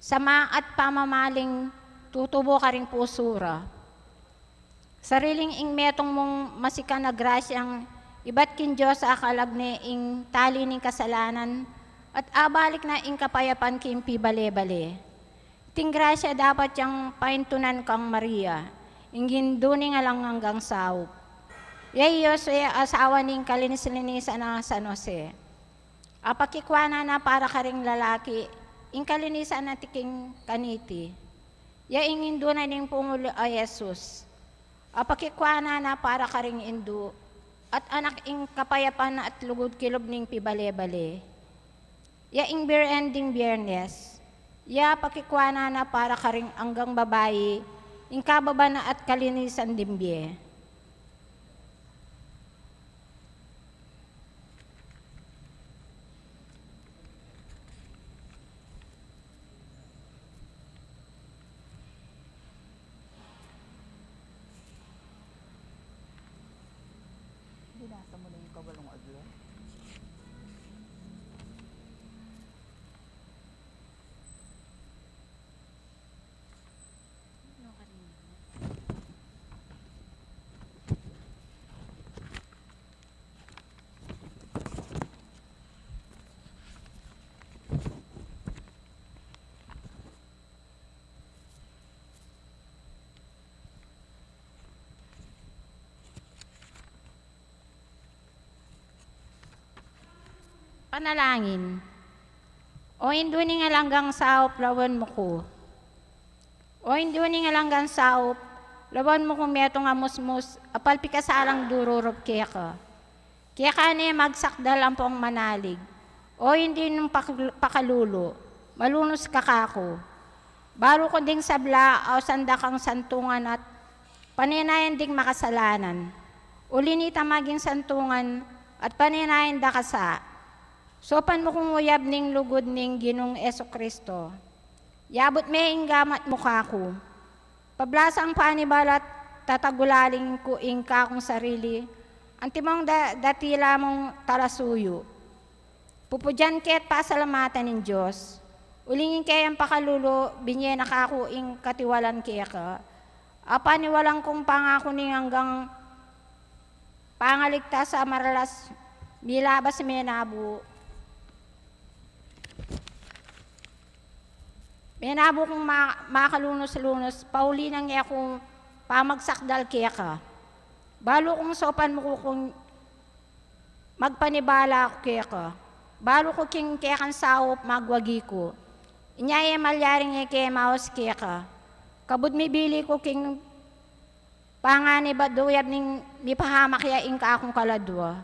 Sama at pamamaling tutubo ka ring pusura. Sariling ing metong mong masika na grasyang iba't kin Diyos sa akalagne ing tali ning kasalanan at abalik na ing kapayapan king pibale-bale. Ting grasya dapat yang paintunan kang Maria. ingin duni nga lang hanggang saup. Yayos asawa ning kalinis-linisa na San Jose. Apakikwana na para karing lalaki, ing kalinisan na tiking kaniti. Ya ingin duna ning pungulo a Jesus. Apakikwana na para karing indu, at anak ing kapayapan na at lugod kilob ning pibale-bale. Ya ing ending Biyernes, ya pakikwana na para karing anggang babayi, ing kababa na at kalinisan dimbye. Binasa mo na yung kawalong adlo. Panalangin. O induni nga langgang saup, lawan mo ko. O induni nga langgang saup, lawan mo kung meto nga musmus, apal pikasalang dururop kaya ka. Kaya ka na magsakdal ang pong manalig. O hindi nung pakalulo, malunos kakako. Baro ko ding sabla, o sanda kang santungan at paninayan ding makasalanan. Ulinita maging santungan at paninayan da kasa. Sopan mo kung uyab ning lugod ning Ginong Esokristo. Yabot may inggamat mukha ko. Pablasa ang panibalat, tatagulaling ko ingka kong sarili. Antimong datila mong talasuyo. Pupudyan ket pasalamatan ng Diyos. Ulingin kayang pakalulo, binye nakako ing katiwalan kaya ka. Apaniwalang kong pangako ning hanggang pangaligtas sa maralas, milabas menabu. Menabo kong makalunos-lunos, pauli nang iya kong pamagsakdal kaya ka. Balo kong sopan mo ko kung magpanibala ako kaya ka. Balo ko king kaya kan saop magwagi ko. Inyaya malyaring kaya maos kaya ka. Kabud mi bili ko king pangani ba doyab ning mipahamak kaya ingka akong kaladwa.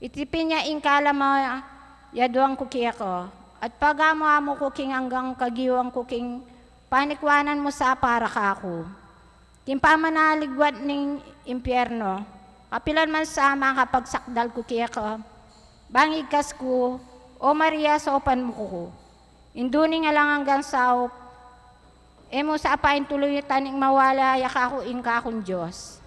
Itipin niya ingkala mo yaduang ko kaya ka. At pagamo-amo ko king hanggang kagiwang ko king panikwanan mo sa para ka ako. Timpamanaligwat ning impyerno, kapilan man sa mga kapagsakdal ko kaya ka, bangigkas ko, o Maria sopan mo ko. Induni nga lang hanggang saup, mo sa apain tuloy taning mawala yak ako ingka akong Diyos.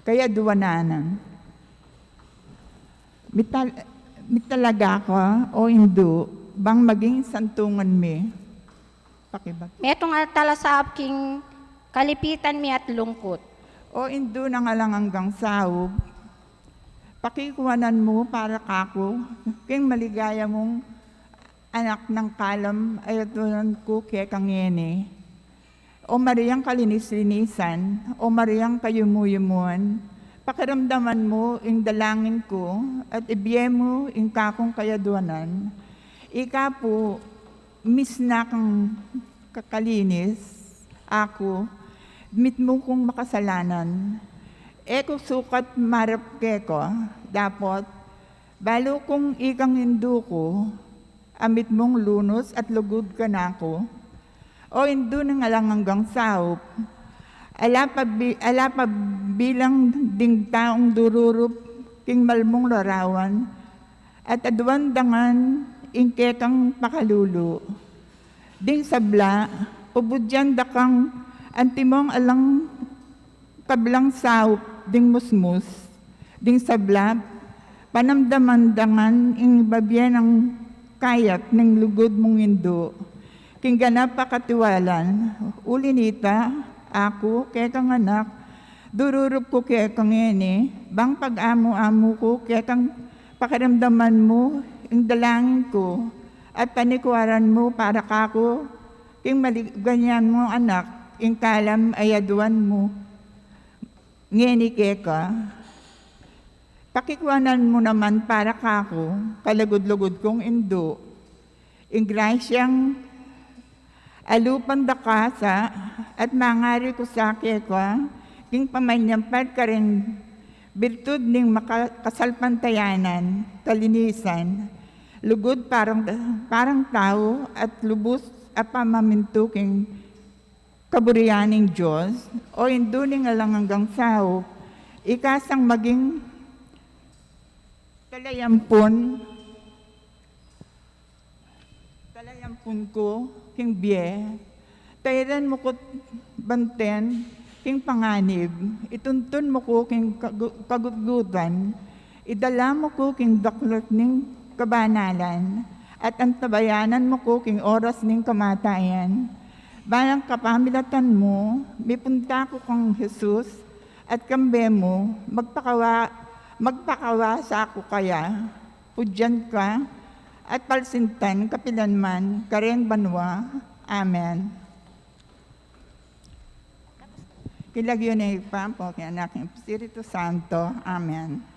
Kaya duwananan. Mitalaga ka o indo, bang maging santungan mi? Pakibag. Metong talasap king kalipitan mi at lungkot. O indo na nga lang hanggang saob, pakikuhanan mo para kako, king maligaya mong anak ng kalam ay atunan ko kaya kang yene. O Mariang kalinis-linisan, o Mariang kayumuyumuan, pakiramdaman mo ing dalangin ko at ibiye mo ing kakong kayaduanan. Ika po, miss na kang kakalinis, ako, mit mo kong makasalanan. Eko sukat marap ko, dapat, balo kong ikang hindu ko, amit mong lunos at lugod ka na ako. O hindu na nga lang hanggang saop, ala pa bilang ding taong dururup king malmong larawan at aduan dangan ingkekang pakalulo. Ding sabla, pabudyan dakang antimong alang kablang saup ding musmus. Ding sabla, panamdaman dangan ing babyan ng kayak ng lugod mong indo. King ganap pakatiwalan, ulinita, ako, kaya kang anak, dururup ko kaya kang ene, bang pag-amo-amo ko, kaya kang pakiramdaman mo, yung dalangin ko, at panikwaran mo para kako, king ganyan mo anak, ing kalam ayaduan mo, ngeni ka, pakikwanan mo naman para kako, kalagod-lugod kong indo, ing grasyang alupan da kasa, at mangari ko sa kekwa, king pamanyampad ka rin, birtud ning makasalpantayanan, kalinisan, lugod parang tao at lubos at pamaminto king kaburiyaning Diyos, o induning alang hanggang sao, ikasang maging talayampun ko, king biye, tayran mo ko banten, king panganib, ituntun mo ko king kagugutan, idala mo ko king daklot ning kabanalan, at antabayanan mo ko king oras ning kamatayan. Balang kapamilatan mo, mipunta ko kang Jesus, at kambe mo, magpakawa sa ako kaya, pudyan ka, at palsintan kapilanman, kareng banwa. Amen. Kilagyo na ipampo, kaya anak ng Espiritu Santo. Amen.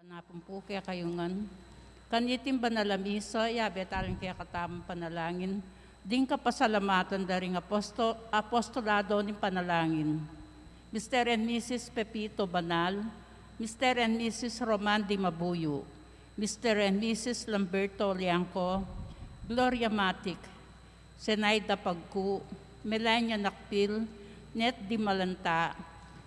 Napon po kaya kayungan. Kanitin ba nalamisa, yabet aling kaya katamang panalangin. Din ka pasalamatan daring apostolado ng panalangin. Mr. and Mrs. Pepito Banal, Mr. and Mrs. Roman Di Mabuyo, Mr. and Mrs. Lamberto Liangco, Gloria Matic, Senaida Pagku, Melania Nakpil, Net Di Malanta,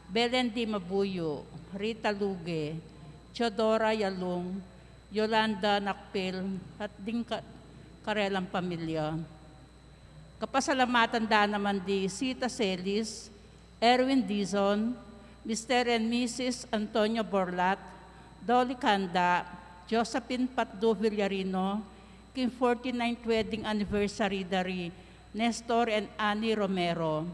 Belen Di Mabuyo, Rita Luge, Teodora Yalung, Yolanda Nakpil, at ding karelang pamilya. Kapasalamatan da naman di Sita Celis, Erwin Dizon, Mr. and Mrs. Antonio Borlat, Dolly Kanda, Josephine Patdo Villarino, king 49th wedding anniversary dari Nestor and Annie Romero.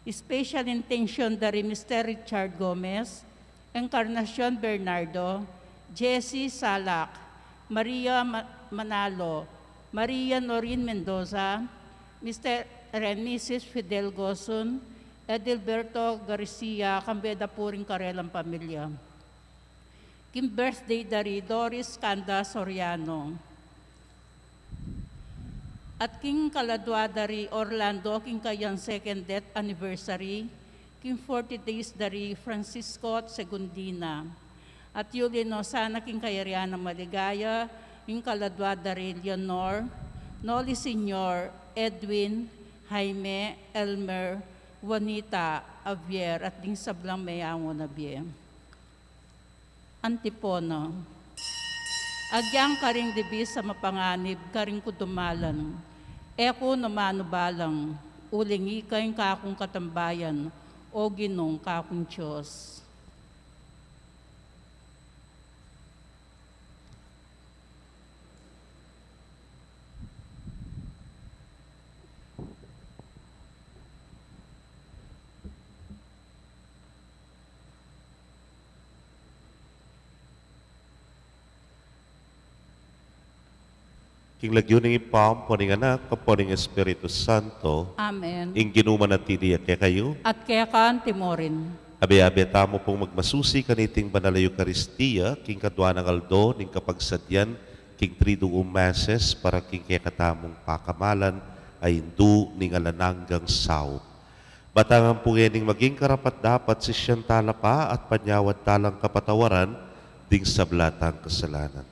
Special intention dari Mr. Richard Gomez, Encarnacion Bernardo, Jessie Salak, Maria Manalo, Maria Norin Mendoza, Mr. and Mrs. Fidel Gosun, Edilberto Garcia, Kambeda Puring Karelang Pamilya. Kim birthday dari Doris Kanda Soriano. At king kaladwa dari Orlando, king kayang second death anniversary, king 40 days dari Francisco at Segundina. At Yulino, sana king kayariana maligaya, king kaladwa dari Leonor, Noli Senior, Edwin, Jaime, Elmer, Juanita, Javier, at ding sablang mayango na biye. Antipono. Agyang karing dibi sa mapanganib, karing kudumalan. Eko namano balang, ulingi kayong kakong katambayan, o ginong kakong Diyos. King lagyo ng ipam, po ng anak, po ng Espiritu Santo, Amen. ing ginuman at tidi at kaya kayo, At kaya kaan timorin. abe-abe tamo pong magmasusi kaniting banal na Eucharistia, king kadwa ng aldo, ning kapagsadyan, king triduum masses, para king kaya katamong pakamalan, ay hindu ning alananggang sao. Batangan po ning maging karapat dapat si siyang talapa at panyawad talang kapatawaran, ding sablatang kasalanan.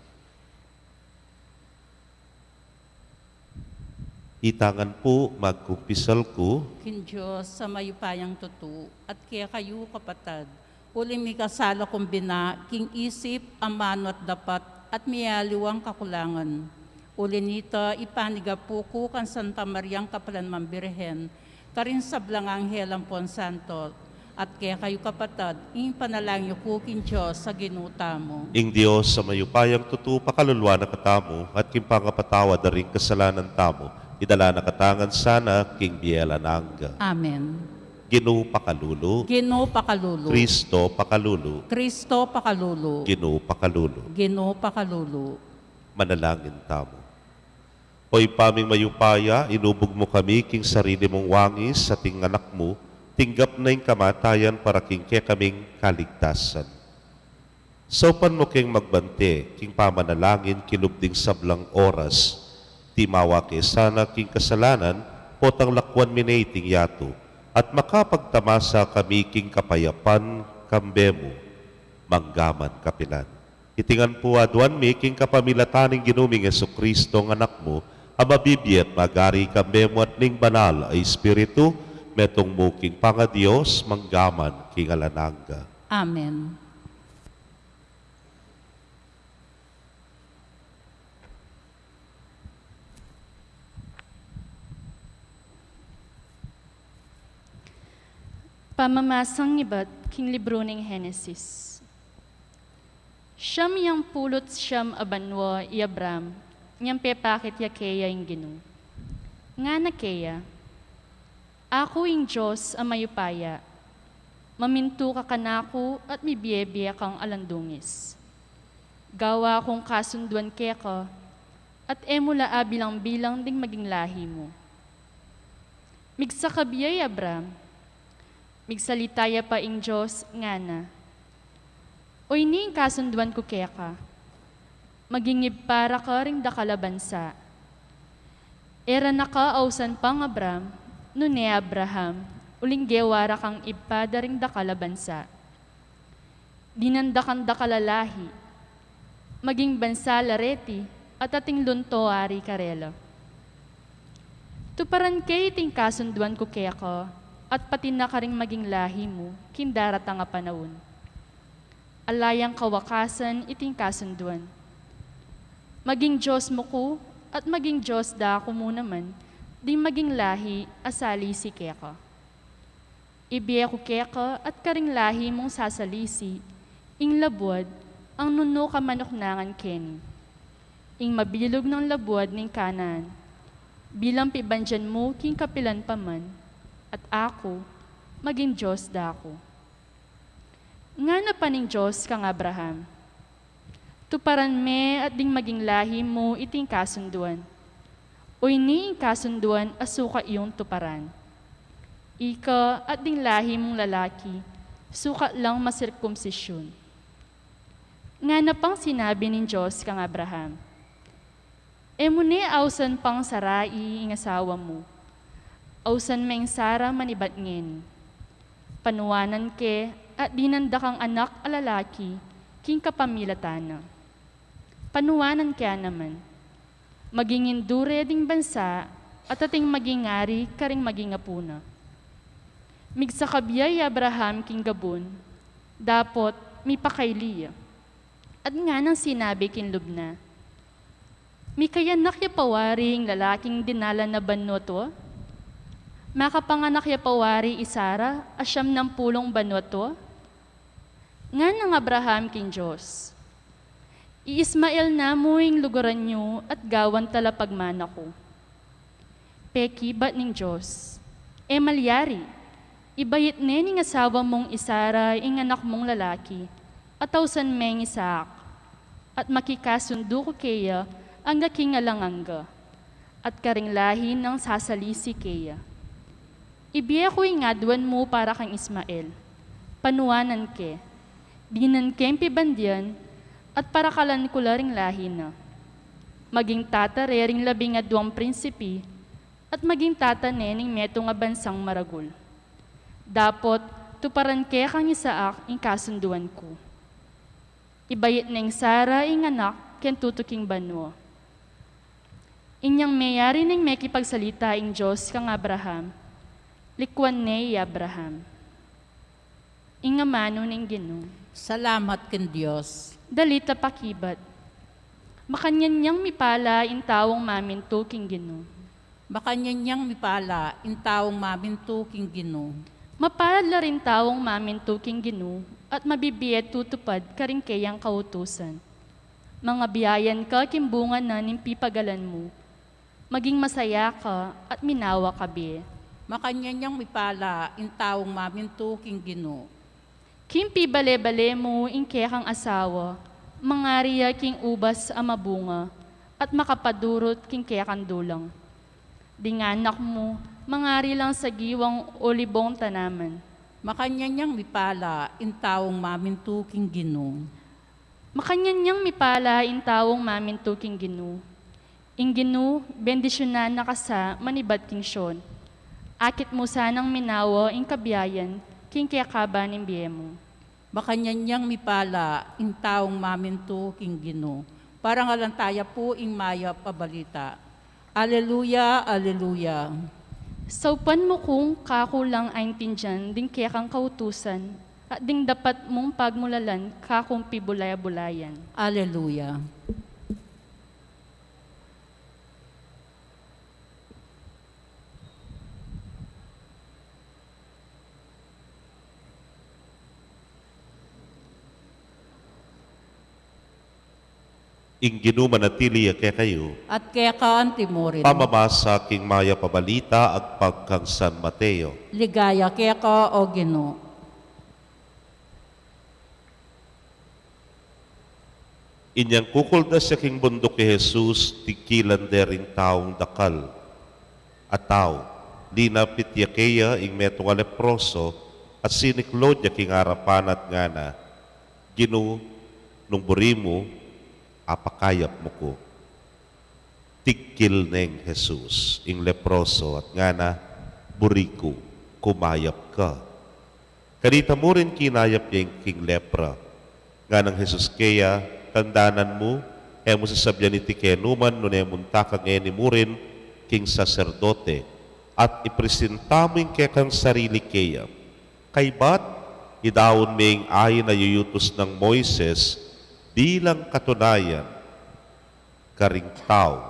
Itangan po, magkumpisal ko, Kin Diyos sa mayupayang tutu, at kaya kayo kapatad, uli mi kasala kumbina, king isip, amano at dapat, at miyaliwang kakulangan. Uli nita, ipaniga po ko kan Santa Mariang Kapalanman Birhen, karin sa Blanganghel ang Ponsanto, at kaya kayo kapatad, ing panalangyo ko kin Diyos sa ginuta mo. ing Diyos sa mayupayang tutu pakalulwa na katamo, at kimpangapatawad na rin kasalanan tamo, idala na katangan sana, king Biela Nanga. Amen. Ginu pakalulu, Gino pakalulu. Kristo pakalulu, Kristo pakalulu. Ginu pakalulu. Gino pakalulu. Manalangin tamo. Hoy paming mayupaya, inubog mo kami king sarili mong wangis sa ting anak mo, tinggap na yung kamatayan para king kaya kaming kaligtasan. Sopan mo king magbante, king pamanalangin kilubding sablang oras, timawa kay sana king kasalanan, potang lakwan minating yato, at makapagtamasa kami king kapayapan kambemo, manggaman kapilan. Itingan po aduan mi king kapamilataning ginuming Jesucristo ng anak mo, amabibiyat magari kambemo at ning banal ay Espiritu, metong mo king pangadiyos, manggaman king alananga. Amen. Pamamasang iba't king libro ng Henesis. Siyam yang pulot siyam abanwa i Abram, niyang pepakit ya keya yung ginu. Nga na keya, ako ing Diyos ang mayupaya, maminto ka kanako at mibiyebiya kang alandungis. Gawa kong kasunduan kaya ka, at emula bilang-bilang ding maging lahi mo. Migsa kabiyay Abram, migsalitaya pa ing Diyos nga na. O ini kasunduan ko keka, magingib para ka ring dakalabansa. Era nakausan pang Abram, no ni Abraham, uling gewara kang ipada ring dakalabansa. Dinandakan dakalalahi, maging bansa lareti, at ating lunto ari karela. Tuparan kay iting kasunduan ko kaya ko, at pati na ka ring maging lahi mo, kindaratang nga panahon. Alayang kawakasan iting kasunduan. Maging Diyos mo ko, at maging Diyos da ako mo naman, di maging lahi asali si keka. Ibiya ko keka at karing lahi mong sasalisi, ing labwad, ang nuno ka manoknangan ken. Ing mabilog ng labwad ning kanan, bilang pibandyan mo king kapilan paman, at ako, maging Diyos da ako. Nga na paning Diyos kang Abraham, tuparan me at ding maging lahi mo iting kasunduan. O ini kasunduan asuka iyong tuparan. Ika at ding lahi mong lalaki, suka lang masirkumsisyon. Nga na pang sinabi ng Diyos kang Abraham, emune ausan pang sarai ing asawa mo, ausan meng Sara manibat ngin. Panuwanan ke at dinanda kang anak alalaki, king kapamilatana. Panuwanan kaya naman, maging indure ding bansa at ating maging ngari karing maging apuna. Migsakabiyay Abraham king gabon, dapot mipakayliya. At nga nang sinabi kin Lubna, mikayanak ya pawari ang lalaking dinala na banwa to? Makapanganak ya pawari isara, asyam ng pulong banwa to? Nga ng Abraham king Diyos, i-Ismael na mo yung lugaran nyo at gawan tala pagmana ko. Peki ba't ning Diyos? E malyari, ibayit ning asawa mong Isara ing anak mong lalaki, at tausan meng Isaac, at makikasundo ko kaya ang gaking alanganga, at karing lahi ng sasalisi kaya. Ibiya ko ingadwan mo para kang Ismael, panuwanan ke, dinan kempi bandian, at para kalan ko laring lahi na. Maging tata rering 12 prinsipi, at maging tata nening meto nga bansang maragul. Dapot, tuparan kaya kang Isaac ing kasunduan ko. Ibayit neng Sara ing anak, ken tutuking banwa. Inyang mayari neng mekipagsalita ing Diyos kang Abraham, likwan ne Abraham. Ingamano ning Ginoo. Salamat ken Diyos. Dalita pakibat. Makanyan niyang mipala in tawong maminto king Ginoo. Makanyan niyang mipala, in taong maminto king Ginoo. Mapala rin tawong maminto king Ginoo at mabibiyet tutupad karing kayang kautusan. Mga biyayan ka kimbungan na nimpipagalan mo. Maging masaya ka at minawa ka be. Makanyan niyang mipala, in taong maminto king Ginoo. Kimpi bale-bale mo in kayang asawa, mangariya king ubas a mabunga, at makapadurot king kayang dulang. Dinganak mo, mangari lang sa giwang olibong tanaman. Makanyan niyang mipala, in taong maminto king Ginoo. Makanyan niyang mipala in tawong maminto king Ginoo. Ing Ginoo, bendisyonan na kasa manibat king Siyon. Akit mo sanang minawa ing kabiyayan, king kayakaba ng biyemo. Makanyan niyang mipala, in taong maminto king Ginoo. Parang alantaya po ing maya pabalita. Aleluya, aleluya. Saupan mo kung kakulang ayn pinjan, ding kaya kang kautusan, at ding dapat mong pagmulalan kakong pibulaya-bulayan. Aleluya. Ing ginumanatili kaya kayo, At kaya kaan timurin. pamamasa king maya pabalita ag pagkang San Mateo. Ligaya kaya ka o Ginoo. Inyang kukulda sa king bundok ni Jesus, tikilan derin taong dakal. At tao, linapit yakeya ing metong leproso, at siniklo niya king arapan at ngana. Gino, nung buri mo, apakayap mo ko. Tikil neng Jesus, ing leproso, at nga na, buri ko, kumayap ka. Kanita mo rin kinayap niya yung king lepra. Nga ng Jesus kaya, tandanan mo, mo sasabyan ni Tikenuman, no nemunta ka ngayon mo rin, king saserdote, at ipresenta mo yung kekang sarili kaya. Kay ba't idawon ming ayon na yuyutos ng Moises bilang katunayan, karing tao,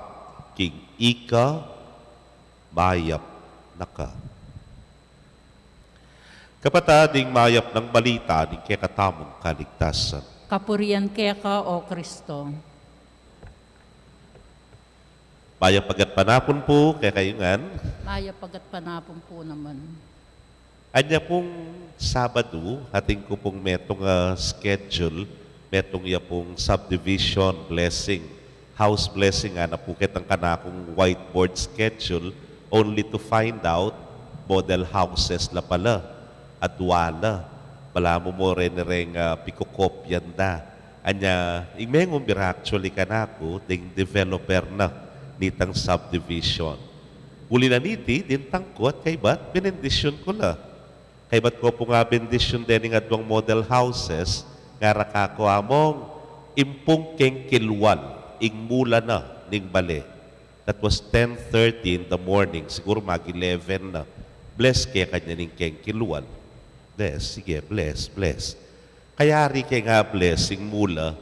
king ika, mayap na ka. Kapatading mayap ng balita ni kekatamong kaligtasan. Kapurian kaya ka, O Kristo. Mayap pagat panapon po, kaya kayungan. Maya pagat panapon po naman. Anya pong Sabado, ating ko pong metong schedule, metong ya pong subdivision blessing, house blessing, na pukit ang kanakong whiteboard schedule, only to find out model houses la pala, at wala. Wala mo rin pikokopyan na. Anya, imengong bira actually kanako, ding developer na, nitang subdivision. Uli na niti, din tangkot, kay ba't benendisyon ko la. Kay ba't ko po nga benedisyon din ng adwang model houses, nga rakako among impung keng kilwal, ing mula na, ning bale. That was 10:30 in the morning, siguro mag-11 na. Bless kaya kanya ning keng kilwal. Bless, sige, bless. Kaya rin kaya nga blessing mula,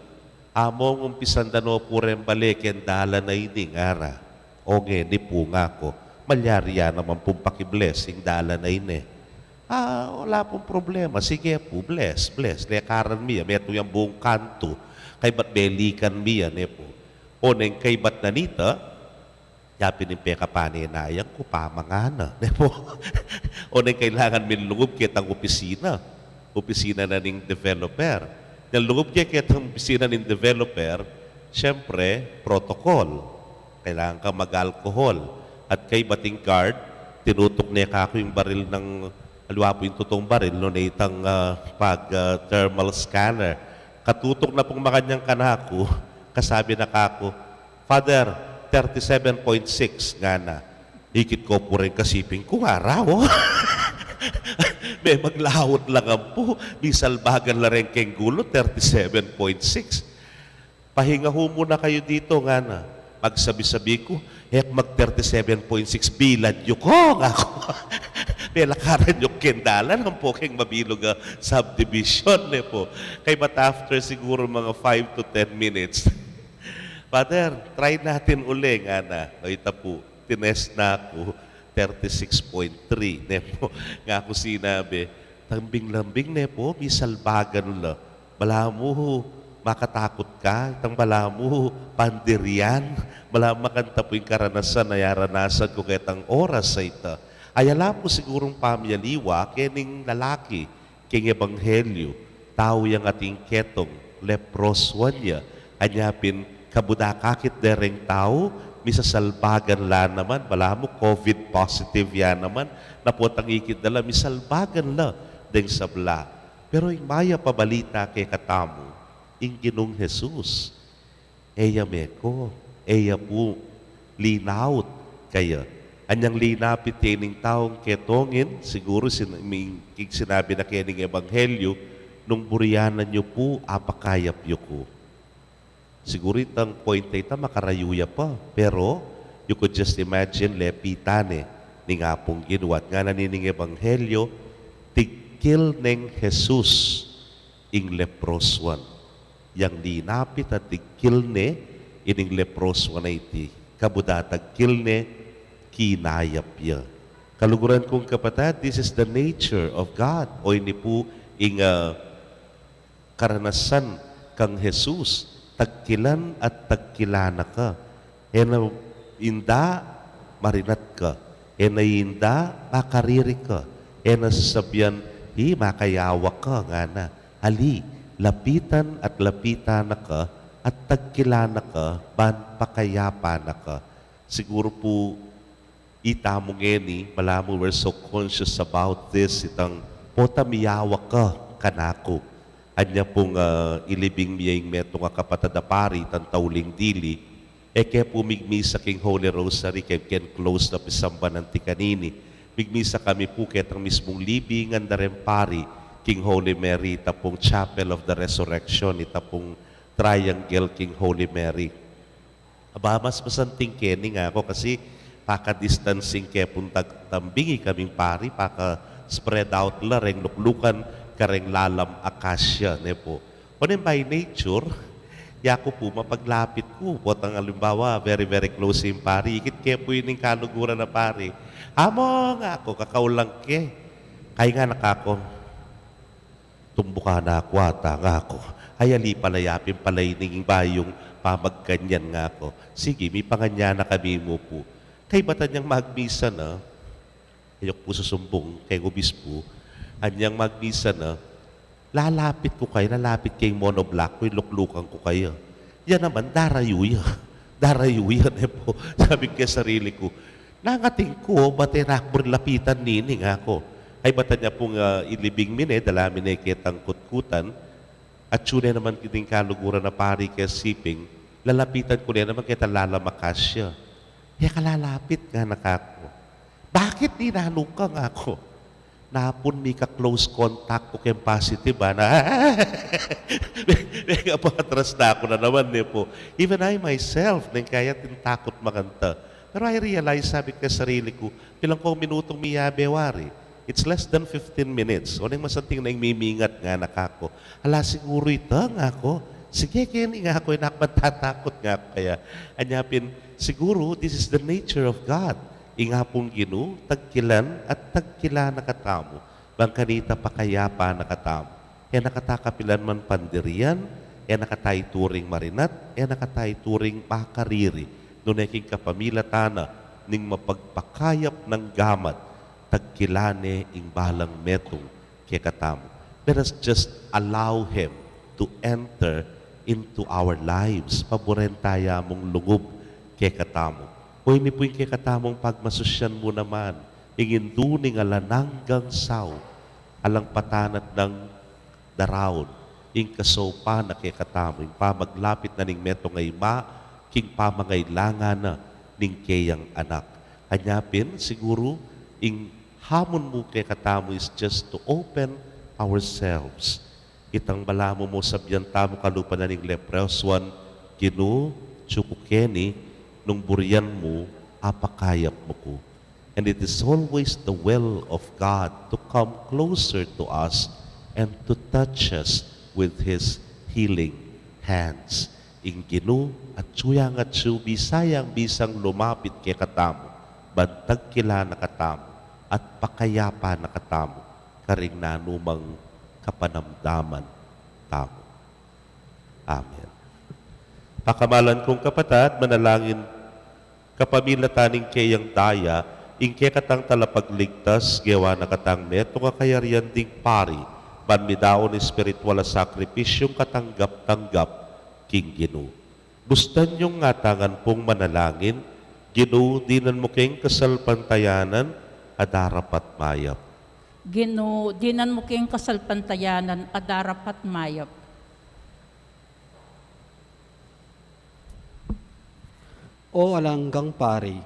among umpisan dano po rin balik yung dala na ini ngara. O nga, di po nga ko. Malyari yan naman pong pakiblessing dala na ini. Wala pong problema. Sige po, bless. Lekaran miya, meto yung buong kanto. Kay ba't belikan miya, ne po. O neng kay ba't nanita, yapin yung pekapaninayang ko, pamangana. Ne po. O neng kailangan minlungog kitang opisina. Opisina na ning developer. Nalungog niya kitang opisina ng developer, siyempre, protocol. Kailangan ka mag-alcohol. At kay bating guard, tinutok niya kako yung baril ng, aliwa po yung totoong baril, no, na itang thermal scanner. Katutok na pong makanyang kanako, kasabi na kako, Father, 37.6 nga na. Hikit ko po rin kasiping kung araw. May maglahot lang ang po. May salbagan la rin keng gulo, 37.6. Pahinga ho muna kayo dito nga na. Magsabi-sabi ko, mag-37.6 bilad yung ko nga ako. May lakaran yung kendalan ang po keng mabilog subdivision ne po. Kay but after siguro mga 5 to 10 minutes, Father, try natin uli nga na. Ito po, tinest na ako. 36.3, nepo. Nga ako sinabi, tambing-lambing, nepo, may salbagan la. Bala mo, makatakot ka. Itang bala mo, pandirian. Bala makanta po yung karanasan na yaranasan ko kitang oras sa ita. Ay alam mo sigurong pamyaliwa, kening lalaki, king ebanghelyo, tao yung ating ketong, leproswan niya, anyapin, kabudakakit dereng tao, misasalbagan la naman, bala mo, COVID positive yan naman, napotang ikid dala, misalbagan la, deng sabla. Pero yung maya pabalita kay katamo, yung ginong Jesus, eya meko, eya po, linaut kaya. Anyang linapit yaning taong ketongin, siguro sinabi na kayaning ebanghelyo, nung buriyanan nyo po, apakayap nyo ko. Siguro itang point na ito, makarayuya pa. Pero, you could just imagine, lepitane, ni nga pong ginuwat. Nga nanining ebanghelyo, tigkil neng Jesus, ing leproswan. Yang linapit at tigkil ne, ining leproswan na iti. Kabudatag kil ne, kinayap ya. Kaluguran kong kapatid, this is the nature of God. O ini po, ing karanasan kang Jesus, tagkilan at tagkilana ka. Ena inda, marinat ka. Ena inda, makariri ka. Ena sasabihan, makayawa ka nga na. Ali, lapitan at lapitan na ka at tagkilana ka, ban pakayapa na ka. Siguro po, itamong eni, malamu, we're so conscious about this, itang potamiyawa ka, kanako. anya pong ilibing miyang metong akapatada pari, tantauling dili, kaya po migmisa king Holy Rosary, kaya ken close na pisamban ng tikanini. Migmisa kami po ketang mismong libingan na rin pari, King Holy Mary, tapong Chapel of the Resurrection, itapong Triangle King Holy Mary. Aba, mas masanting keni nga ako kasi paka-distancing kaya puntag tambingi kaming pari, paka-spread out la, reng luklukan, kareng lalam akasya, ne po. Kunin by nature, yako po, mapaglapit ko, po ang alimbawa, very, very close yung pari, ikit kaya po yun yung kaluguran na pari. Amo nga ako, kakaulang ke. Kaya nga nakako, tumbuka na ako, ata nga ako. Ay, ali palayapin palayning bayong pamagkanyan nga ako. Sige, may panganya na kami mo po. Kay bata niyang magmisa na, ayok po susumbong kay obispo, anyang magmisa na, lalapit ko kayo, lalapit kay monoblock ko, luklukan ko kayo. Yan naman, darayuya. Darayuya na po. Sabi ko sarili ko, nangating ko, bati nakbor lapitan nini nga ako. Ay bata niya pong ilibing mine, dalamin ay kitang kutkutan, at yun naman kiting kaluguran na pari kaya siping, lalapitan ko na naman kita lalamakasya. Kaya kalalapit nga nakako. Bakit di nanukang ako? Napon mi ka close contact ko kayong positive ba na may kapatras na ako na naman po. Even I myself, nang kaya tintakot makanta. Pero I realize, sabi ko sa sarili ko, bilang kong minutong miyabewari, it's less than 15 minutes. O nang masanting na mimingat nga nakako. Hala, siguro ito nga ako. Sige, kini nga ako, nakapatatakot nga ako. Kaya, anyapin, siguro, this is the nature of God. Inga pong ginu, tagkilan at tagkila nakatamo. Bangkanita pakayapa nakatamo. Kaya nakatakapilan man pandirian, kaya nakatay turing marinat, kaya nakatay turing pakariri. Noon ay kapamilatana, ning mapagpakayap ng gamat, tagkilane ing balang metong kaya katamo. Let us just allow Him to enter into our lives. Paborentaya mong lungub kaya katamo. O hindi po yung kaya katamong pagmasusyan mo naman, inginduning alananggang saw, alang patanat ng darawon, ing kasopa na kaya katamo, ing pamaglapit na ning metong ay ma, king pamangailangan na ning kayang anak. Anyapin, siguro, ing hamon mo kay katamo is just to open ourselves. Itang balamo mo sabyan tamo kalupa na ning leproswan, Ginu, Chukukeni, nung burian mo, apakayap mo ko. And it is always the will of God to come closer to us and to touch us with His healing hands. Ing Ginu at suyang at su, bisayang bisang lumapit kay katamo, bantag kila na katamo, at pakayapa na katamo, karing nanumang kapanamdaman tamo. Amen. Pakamalan kong kapatad, manalangin kapamilataning kayang daya, ing kaya katang talapagligtas, gawa na katang neto kakayarian ding pari, manmidaon espiritual na sakripisyong katanggap-tanggap, king Ginu. Bustan yung ngatangan pong manalangin, Ginu, dinan mo kayong kasalpantayanan, adarapat mayap. Gino, dinan mo kayong kasalpantayanan, adarapat mayap. O alanggang pari,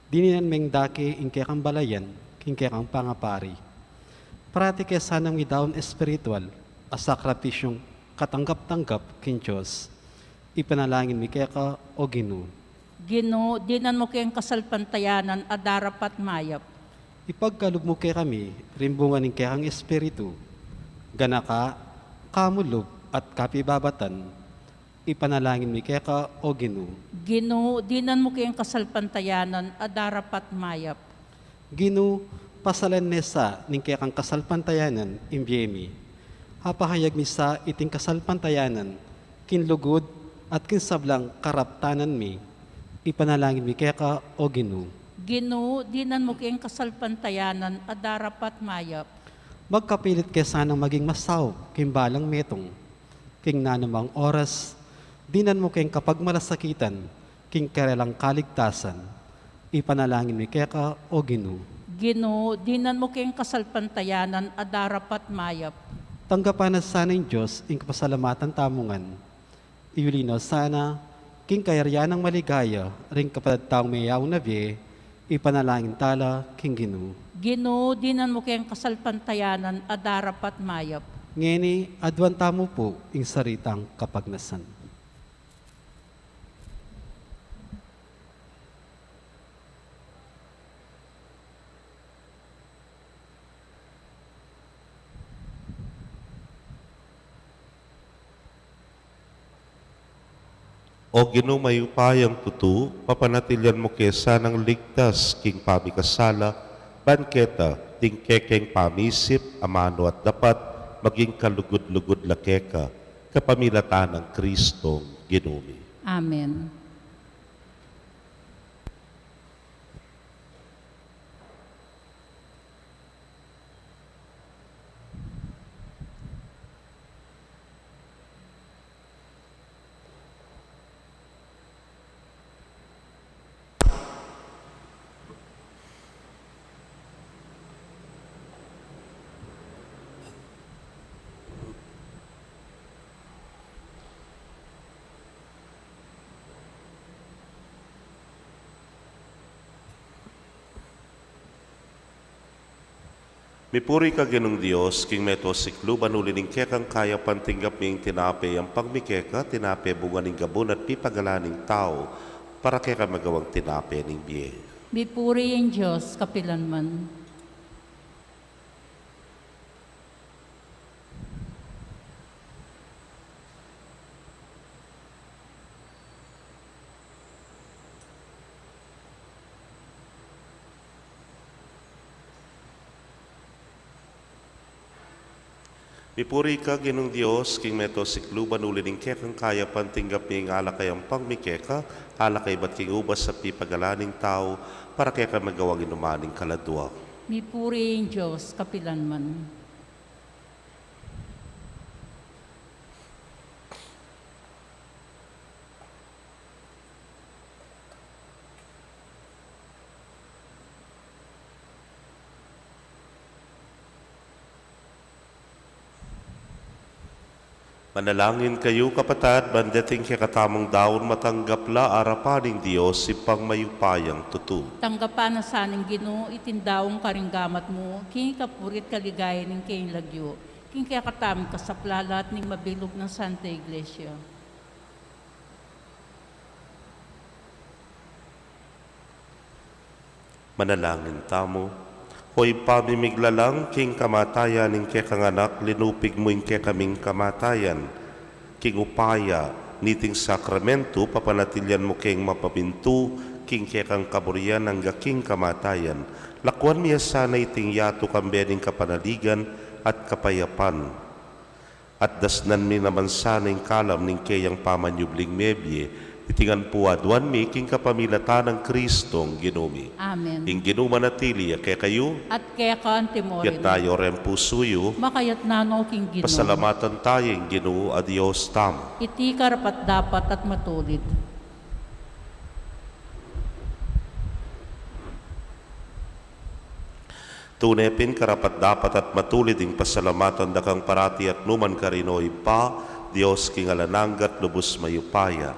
dininan meng daki ingke kang balayan, ingke kang pangapari. Parati kaya sanang idaon espiritual, as sakripisyong katanggap-tanggap kin Diyos. Ipanalangin mi kaya ka o Ginu. Gino, dinan mo kayong kasalpantayanan, adarapat mayap. Ipagkalog mo kaya kami, rimbungan ng kaya kang espiritu. Ganaka, kamulog at kapibabatan. Ipanalangin mi kaya ka o Ginu. Gino, dinan mo kayong kasalpantayanan, adarapat mayap. Ginu, pasalan nesa ning kaya kang kasalpantayanan, imbyemi. Hapahayag mi sa iting kasalpantayanan, kinlugod at kinsablang karaptanan mi. Ipanalangin mi kaya ka o Ginu. Gino, dinan mo kayong kasalpantayanan, adarapat mayap. Magkapilit kaya sanang maging masaw, kimbalang metong. King nanamang oras, dinan mo kayong kapag malasakitan, king karelang kaligtasan. Ipanalangin mi kaya ka o Ginu. Gino, dinan mo kayong kasalpantayanan, adarapat mayap. tanggapan na sana yung Diyos ing kapasalamatan tamungan. Iulino sana, king kayaryan ng maligaya, ring kapatid taong mayaw na biye, ipanalangin tala, king Ginoo. Ginoo, dinan mo kayang kasalpantayanan, adarapat mayap. Ngeni, adwan tamo po ing saritang kapagnasan. O ginumayupayang tutu, papanatilyan mo kesa ng ligtas king pamikasala, banketa, tingkekeng pamisip, amano at dapat, maging kalugod-lugod lakeka, kapamilatan ng Kristong Ginumi. Amen. Mipuri ka ginong Diyos, king meto sikluban ulining kekang kaya pantinggap ming tinape ang pagmikeka, tinape bunga ning gabon at pipagalaning tao, para keka magawang tinape ning biye. Mipuri yung Diyos, kapilanman. Mipuri ka ginong Diyos, king meto sikluban ulining kekang kaya pantinggap ming alakay ang pagmikeka, alakay ba't king ubas sa pipagalaning tao, para keka magawang inumaning kaladwa. Mipuri yung Diyos, kapilanman. Manalangin kayo kapatad, bandating kakatamang daon matanggapla arapaning Diyos si pangmayupayang tutu. Tanggapan na saning Ginoo, itindawong karinggamat mo, king kapurit kaligaya ning kayong lagyo, king kaya katamang kasaplalat ning mabilog ng Santa Iglesia. Manalangin tamo. Hoy pamimiglalang king kamatayan ning kekanganak, linupig mo ing kekaming kamatayan. King upaya, niting sakramento, papanatilyan mo king mapapintu, king kekang kaburian ng gaking kamatayan. Lakwan miya sana iting yato kambening kapanaligan at kapayapan. At dasnan mi naman sana ing kalam ning kayang pamanyubling mebye, itingan po adwan mi king kapamilatan ng Kristong Ginumi. Amen. Ing ginumanatili kaya kayo, At kaya ka antimorin, yat tayo rin pusuyo, makayat nano king Ginoo, pasalamatan tayong Ginoo a Diyos tamo. iti karapat dapat at matulid. Tunepin karapat dapat at matulid ing pasalamatan dakang parati at numan karinoy pa, Diyos king alananggat lubos mayupaya.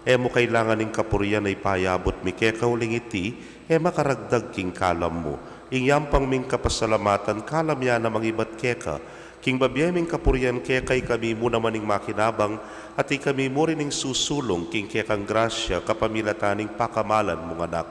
Mo kailangan ing kapurian ay payabot mi kekauling iti, makaragdag king kalam mo. Ing yampang ming kapasalamatan kalam yan na mangibat keka. King babiyeming kapurian kekay kami mo naman ing makinabang, at kami mo rin ing susulong king kekang grasya kapamilataning pakamalan mong anak.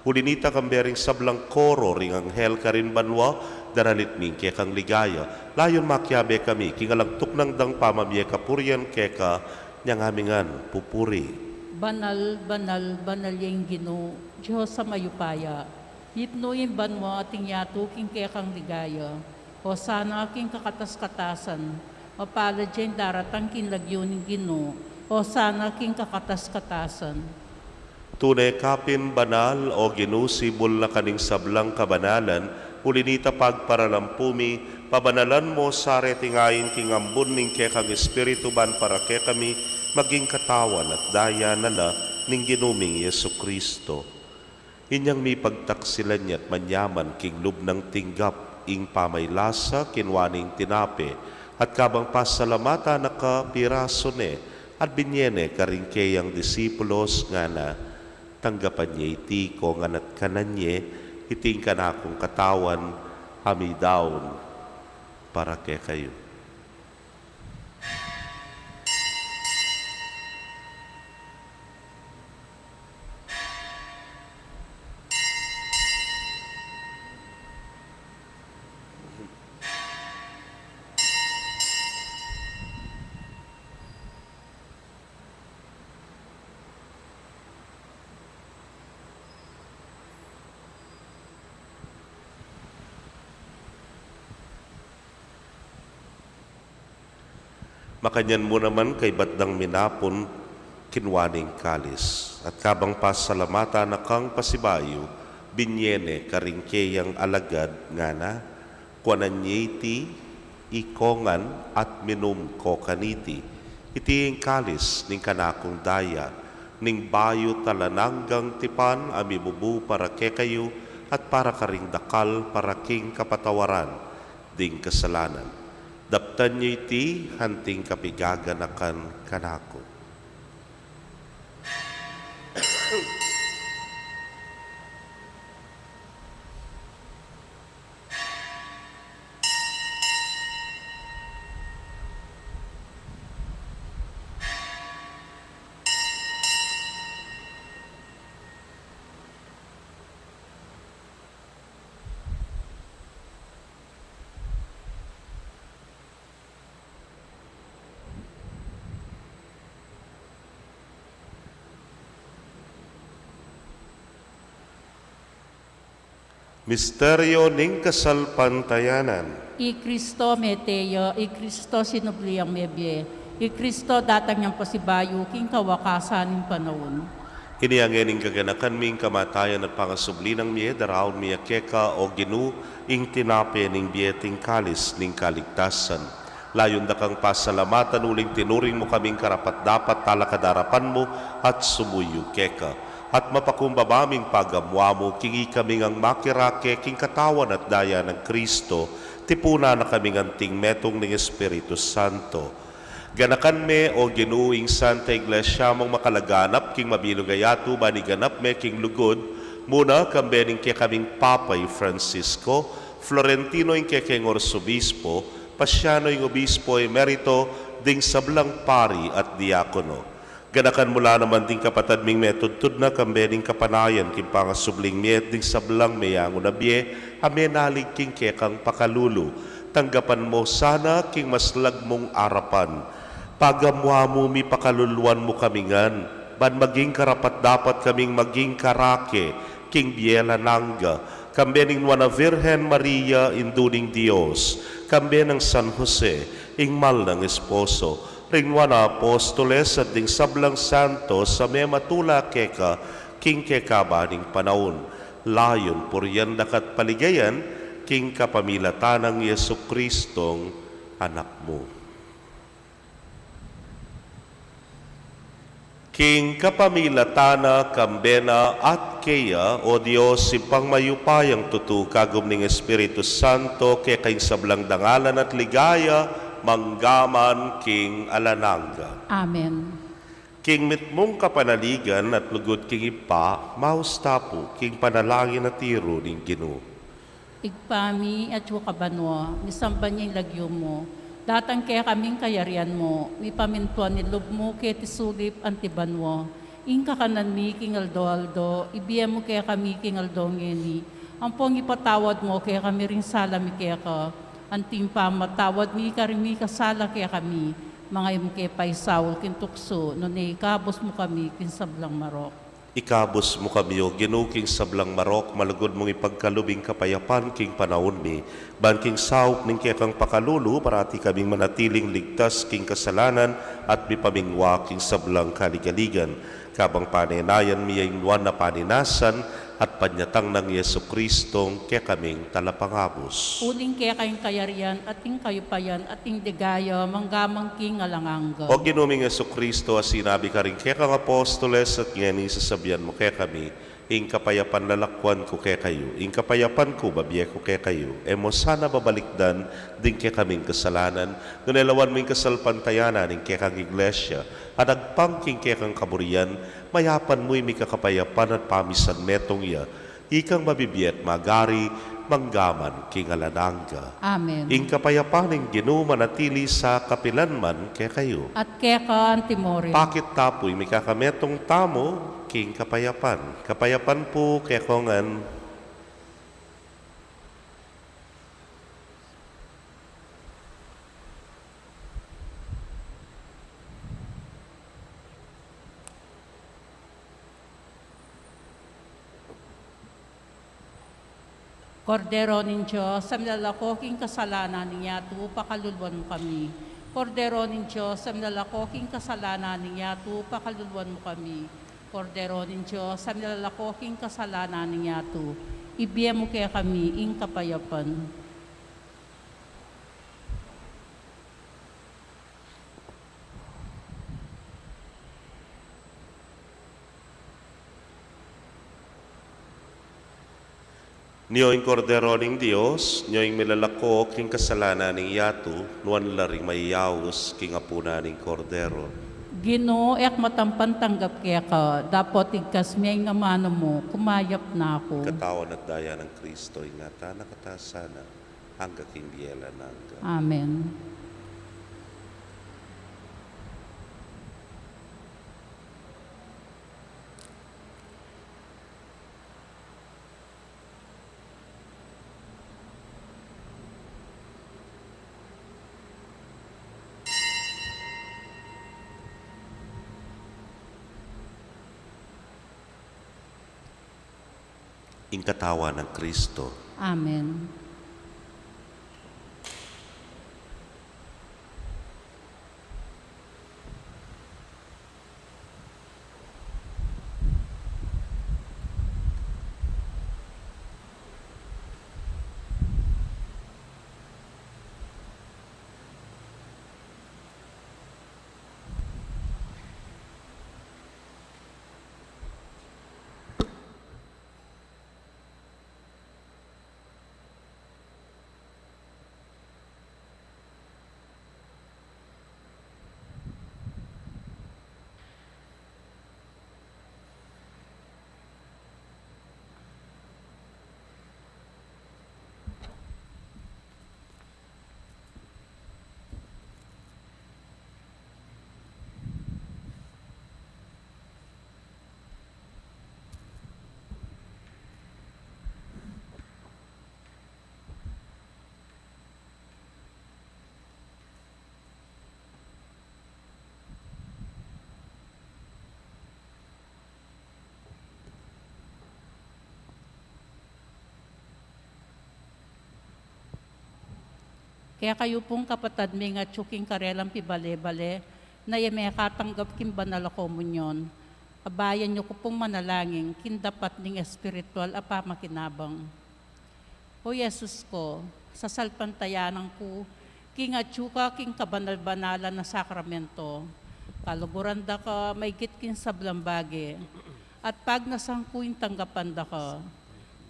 Ulinita kambering sablang koro ring anghel karin banwa, daralit ming kekang ligaya. Layon makyabe kami, king alagtuk ng dang pamamye kapurian keka, niyang amingan pupuri. Banal, banal, banal yung Ginoo, Diyos sa mayupaya. Hipnoyin banwa ating yato king kaya kang ligaya. O sana aking kakatas-katasan. Mapalad dyan daratang kinlagyo ng Ginoo. O sana aking kakatas-katasan. Tunay kapin banal o ginusibol na kaning sablang kabanalan, ulinita pagparalampumi, pabanalan mo sa retingayin king ambun ning kekang espiritu ban para ke kami, maging katawan at daya nala ning ginuming Yesu Kristo. Inyang mi pagtaksilan niya't manyaman king lubnang tinggap, ing pamaylasa kinwaning tinape, at kabang pasalamata na kapiraso ne, at binyene karingke ang disipulos nga na, tanggapan niya iti ko nga nat kananye, iting kanakong katawan, amidaon, para ke kayo. Makanyan mo naman kay batdang minapon kinwaning kalis. At kabang pasalamata na kang pasibayo, binyene karingkeyang alagad nga na, kwananyeti, ikongan at minum ko kaniti. Iti ang kalis ning kanakong daya, ning bayo talananggang tipan amibubu para ke kayo at para karing dakal para king kapatawaran ding kasalanan. Daptan niyo iti hanting kapigaganakan kanako. Misteryo ning kasalpantayanan. I Kristo meteo, I Kristo sinubliang mebye, I Kristo datang niyang pasibayo, king kawakasan ng panahon. Iniangin kaganakan ming kamatayan at pangasubli ng miye, daraon miya keka o ginu, ing tinape ning bieting kalis ning kaligtasan. Layon da kang pasalamatan uling tinuring mo kaming karapat dapat talakadarapan mo at sumuyo keka. At mapakumbabaming pagamwa mo, kingi kaming ang makirake, king katawan at daya ng Kristo, tipuna na kaming anting metong ng Espiritu Santo. Ganakan me o ginuing Santa Iglesia mong makalaganap, king mabilugayato, maniganap me king lugod, muna kambening ke kaming Papay Francisco, Florentino ing ke king Orsobispo, Pasyano ing Obispo Emerito, ding sablang pari at diakono. Ganakan mula naman ding kapatad ming metudtud na kambening kapanayan king pangasubling miet ding sablang mayango na biye amenalig king kekang pakalulu. Tanggapan mo sana king maslag mong arapan. Pagamwa mo mi pakaluluan mo kamingan. Ban maging karapat dapat kaming maging karake king biela nangga. Kambening nuana Virgen Maria induning Dios. Kambenang San Jose ing mal ng esposo. Ringwan apostoles at ding sablang santo sa may matula keka, king keka baning panahon. Layon puryan dakat paligayan, king kapamilatan ng Yesu Kristong anak mo. King kapamilatana, kambena at keya, o Diyos, ipang mayupayang tutu kagum ning Espiritu Santo, kaya kayong sablang dangalan at ligaya, manggaman king alananga. Amen. King mitmong kapanaligan at lugod king ipa, maustapo king panalangin at tiro ning Ginoo. Igpami at kabanwa, misamba niya yung lagyo mo. Datang kaya kaming kayarian mo, mi pamintuan ni lub mo kaya tisulip antibanwa. Inka kanan mi king aldo, ibiyem mo kaya kami king aldo ngeni. Ang pong ipatawad mo kaya kami ring sala mi kaya ka. Anting pa matawad mi karimi kasala kaya kami, mga imke paisaw kintukso, nunay kabos mo kami kinsablang marok. Ikabos mo kami o ginuking sablang marok, malugod mong ipagkalubing kapayapan king panahon mi, ban king saup ning kekang pakalulu, parati kaming manatiling ligtas king kasalanan at mipamingwa king sablang kaligaligan. Kabang panenayan mi yung nuan na paninasan, at panyatang ng Yesu Kristong kaya kaming talapangabos. Uling kaya kayong kayarian, ating kayupayan, ating digaya, manggamang king alanganga. O ginuming Yesu Kristo, sinabi ka rin kaya kang apostoles at ngeni sasabihan mo kaya kami, ing kapayapan lalakwan ko kay kayo, ing kapayapan ko babiye ko kay kayo, emo sana babalikdan din kay kaming kasalanan, ngunelawan ming kasalpantayanan ing kay kang iglesia, at agpangking kay kang kaburian, mayapan mo'y may kakapayapan at pamisan metong ya, ikang mabibiyet magari, manggaman king alanangga. Amen. Ing kapayapan ing Ginoo manatili sa kapilanman kay kayo. At kaya ka, Antimori. Bakit tapoy may kakametong tamo king kapayapan. Kapayapan po kaya kongan Kordero nin Diyos, sa milalakoking kasalanan niya, pakaluluan mo kami. Kordero nin Diyos, sa milalakoking kasalanan niya, pakaluluan mo kami. Kordero nin Diyos, sa milalakoking kasalanan niya, ibiya mo kaya kami, ing kapayapan. Niyo'ing kordero ning Dios, niyo'ing milalako king kasalanan ning yatu, nuan laring mayawos king apuna ning kordero. Ginoo, ek matampan tanggap kaya ka, dapat igkas may nga mano mo, kumayap na ako. Katawan at daya ng Kristo, ingatan na katasana, hanggang king biyela nangga. Amen. Ing katawan ng Kristo. Amen. Kaya kayo pong kapatad may nga tsuking karelang pibale-bale, na may katanggap kim banal komunyon. Abayan nyo ko pong manalangin, kindapat ning espiritual apamakinabang. O Yesus ko, sa salpantayanan ko, king atsuka king kabanal-banalan na sakramento, kaluguran da ka, may gitkin sa blambage, at pag nasangkuin tanggapan da ka,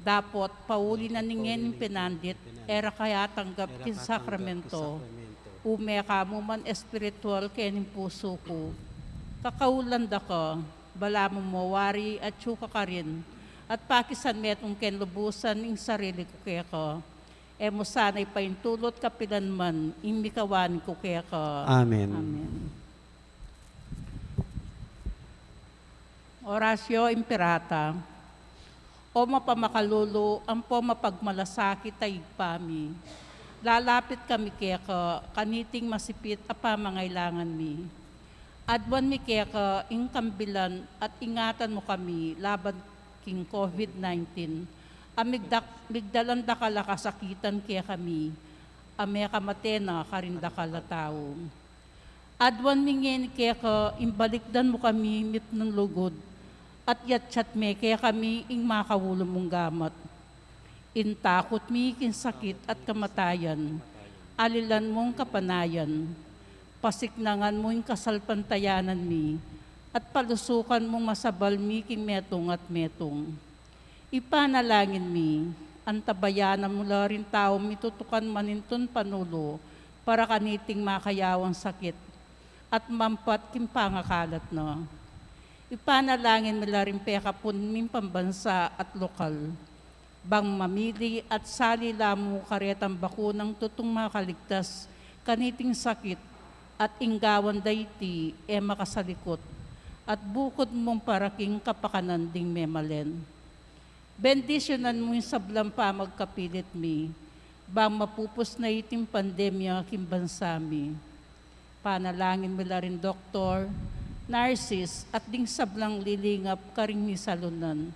dapat pauli na ningen pinandit, era kaya tanggap kin sakramento. Ume ka mo man espiritual kening puso ko. Kakaulan da ka, bala mo mawari at tsuka ka rin. At pakisan metong ken lubusan ing sarili ko kaya ka. E mo sana'y paintulot kapilan man, imikawan ko kaya ka. Amen. Amen. Orasyo Imperata. O mapamakalulu, ang po mapagmalasakit ay igpami. Lalapit kami kaya ka, kaniting masipit apa mangailangan mi. Adwan mi kaya ka, ing kambilan at ingatan mo kami laban king COVID-19. Migdalan da kala kasakitan kaya kami, ame kamatena karinda kala tao. Adwan mingin kaya ka, imbalikdan mo kami mit ng lugod. At yatchat me, kaya kami ing makawulong mong gamat. Intakot mi kin sakit at kamatayan, alilan mong kapanayan, pasiknangan mo yung kasalpantayanan mi, at palusukan mong masabal mi king metong at metong. Ipanalangin mi, antabayanan mula rin tao mitutukan maninton panulo para kaniting makayawang sakit at mampat kimpangakalat na. Ipanalangin mula rin pekapun min pambansa at lokal. Bang mamili at sali lamo karetang bakunang tutong makaligtas kaniting sakit at inggawan dayti makasalikot at bukod mong paraking kapakanan ding memalen. Bendisyonan mo yung sablang pa magkapilit mi, bang mapupos na iting pandemya kimbansami. Panalangin mo rin doktor, narsis at ding sablang lilingap karing misalunan,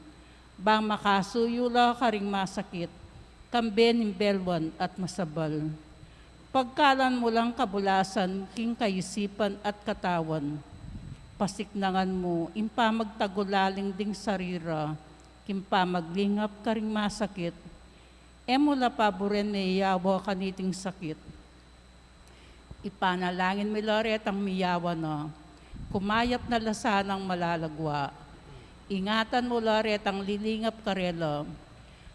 bang makasuyula karing masakit, kamben belwan at masabal. Pagkalan mo lang kabulasan, king kaisipan at katawan, pasiknangan mo, impa magtagulaling ding sarira, kimpa maglingap karing masakit, emula paboren may yawa kaniting sakit. Ipanalangin mi Loret ang miyawa na, kumayap na lasanang malalagwa. Ingatan mo Loret ang lilingap karela,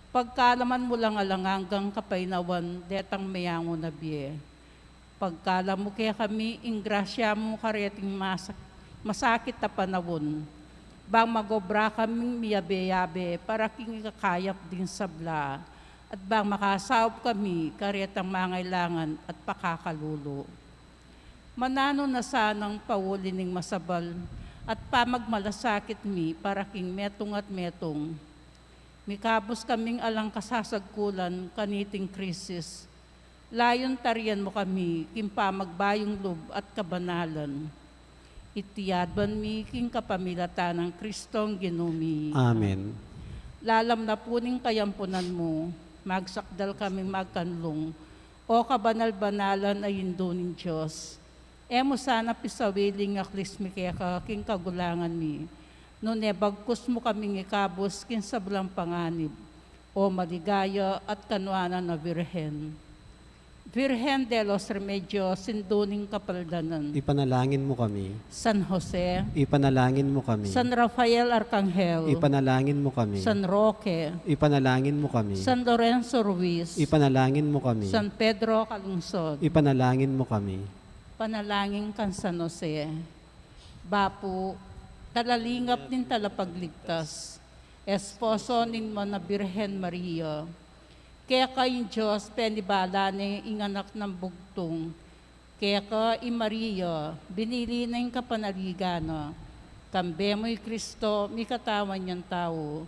pagkalaman mo lang alanganggang kapainawan, detang mayango na biye. Pagkala mo kaya kami, ingrasya mo kareting masakit na panawon, bang magobra kaming miyabe-yabe para king kakayap din sabla, at bang makasawap kami karetang mangailangan at pakakalulo. Manano na sanang paulining masabal at pamagmalasakit mi para king metong at metong. Mikabos kaming alang kasasagkulan kaniting krisis. Layon tarian mo kami kimpa magbayong loob at kabanalan. Itiyadban mi king kapamilatan ng Kristong Ginumi. Amen. Lalam na puning kayampunan mo, magsakdal kami magkanlong, o kabanal-banalan ay indunin Diyos. Emo sana pisawiling aklis mi kaya king kagulangan mi, no nebagkus mo kaming ikabos kin sablang panganib, o maligaya at kanuanan na Virhen. Virgen de los Remedios, sinduning kapaldanan. Ipanalangin mo kami. San Jose, Ipanalangin mo kami. San Rafael Arcangel, Ipanalangin mo kami. San Roque, Ipanalangin mo kami. San Lorenzo Ruiz, Ipanalangin mo kami. San Pedro Calungsod, Ipanalangin mo kami. panalangin kan San Jose. Bapo, talalingap nin talapagligtas, esposo nin mo na Birhen Maria, kaya kayong Diyos penibala ni inganak ng bugtong, kaya ka Maria, binili na yung kapanaligana, kambe mo'y Kristo, may katawan niyang tao,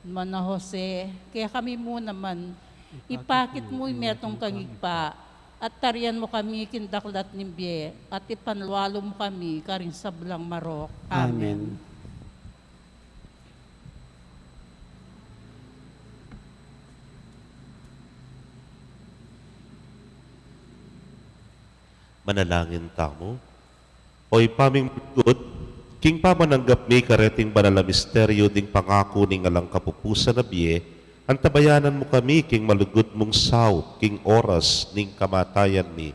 Mana Jose, kaya kami mo naman, ipakit mo'y metong kangigpa, at tarian mo kami kindaklat nimbiye, at ipanwalo mo kami karing sablang marok. Amen. Manalangin tamo. Oy paming good, king pamananggap mi kareting banala misteryo ding pangako ning alang kapupusan na biye, antabayanan mo kami king malugot mong saw, king oras ning kamatayan mi.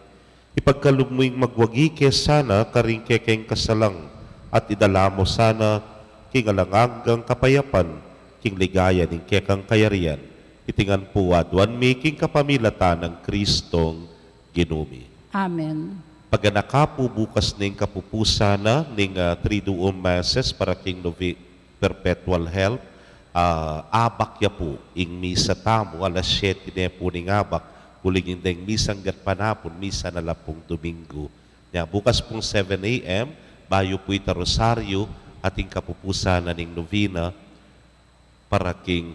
Ipagkalub mo yung magwagi ke sana karing kekeng kasalang, at idala mo sana king alanganggang kapayapan, king ligaya ning kekang kayarian. Itingan po adwan mi king kapamilatan ng Kristong Ginumi. Amen. Paganaka po bukas ning kapupusana ning Triduum Masses para king perpetual help, abak ya po ing misa tamo alas 7 na po ning abak, huling indeng misang gatpanapon, misa na lapong Domingo. Ya, bukas pong 7 a.m., bayo po ita rosaryo ating kapupusana ning novena para king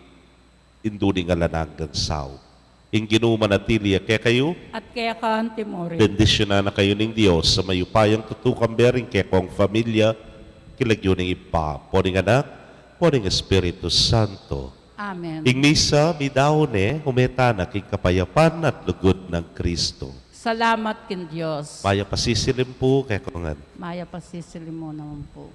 induning alananggang saw. Ing ginumanatilia kaya kayo, At kaya ka Antimore. bendisyon na kayo ng Diyos sa mayupayang tutukang bering kaya kong familia, kilagyo ng ipa, poning anak, poning Espiritu Santo. Amen. Ing misa, midaone, humetana king kapayapan at lugod ng Kristo. Salamat kin Diyos. Maya pasisilim po kaya kongan. Maya pasisilim mo naman po.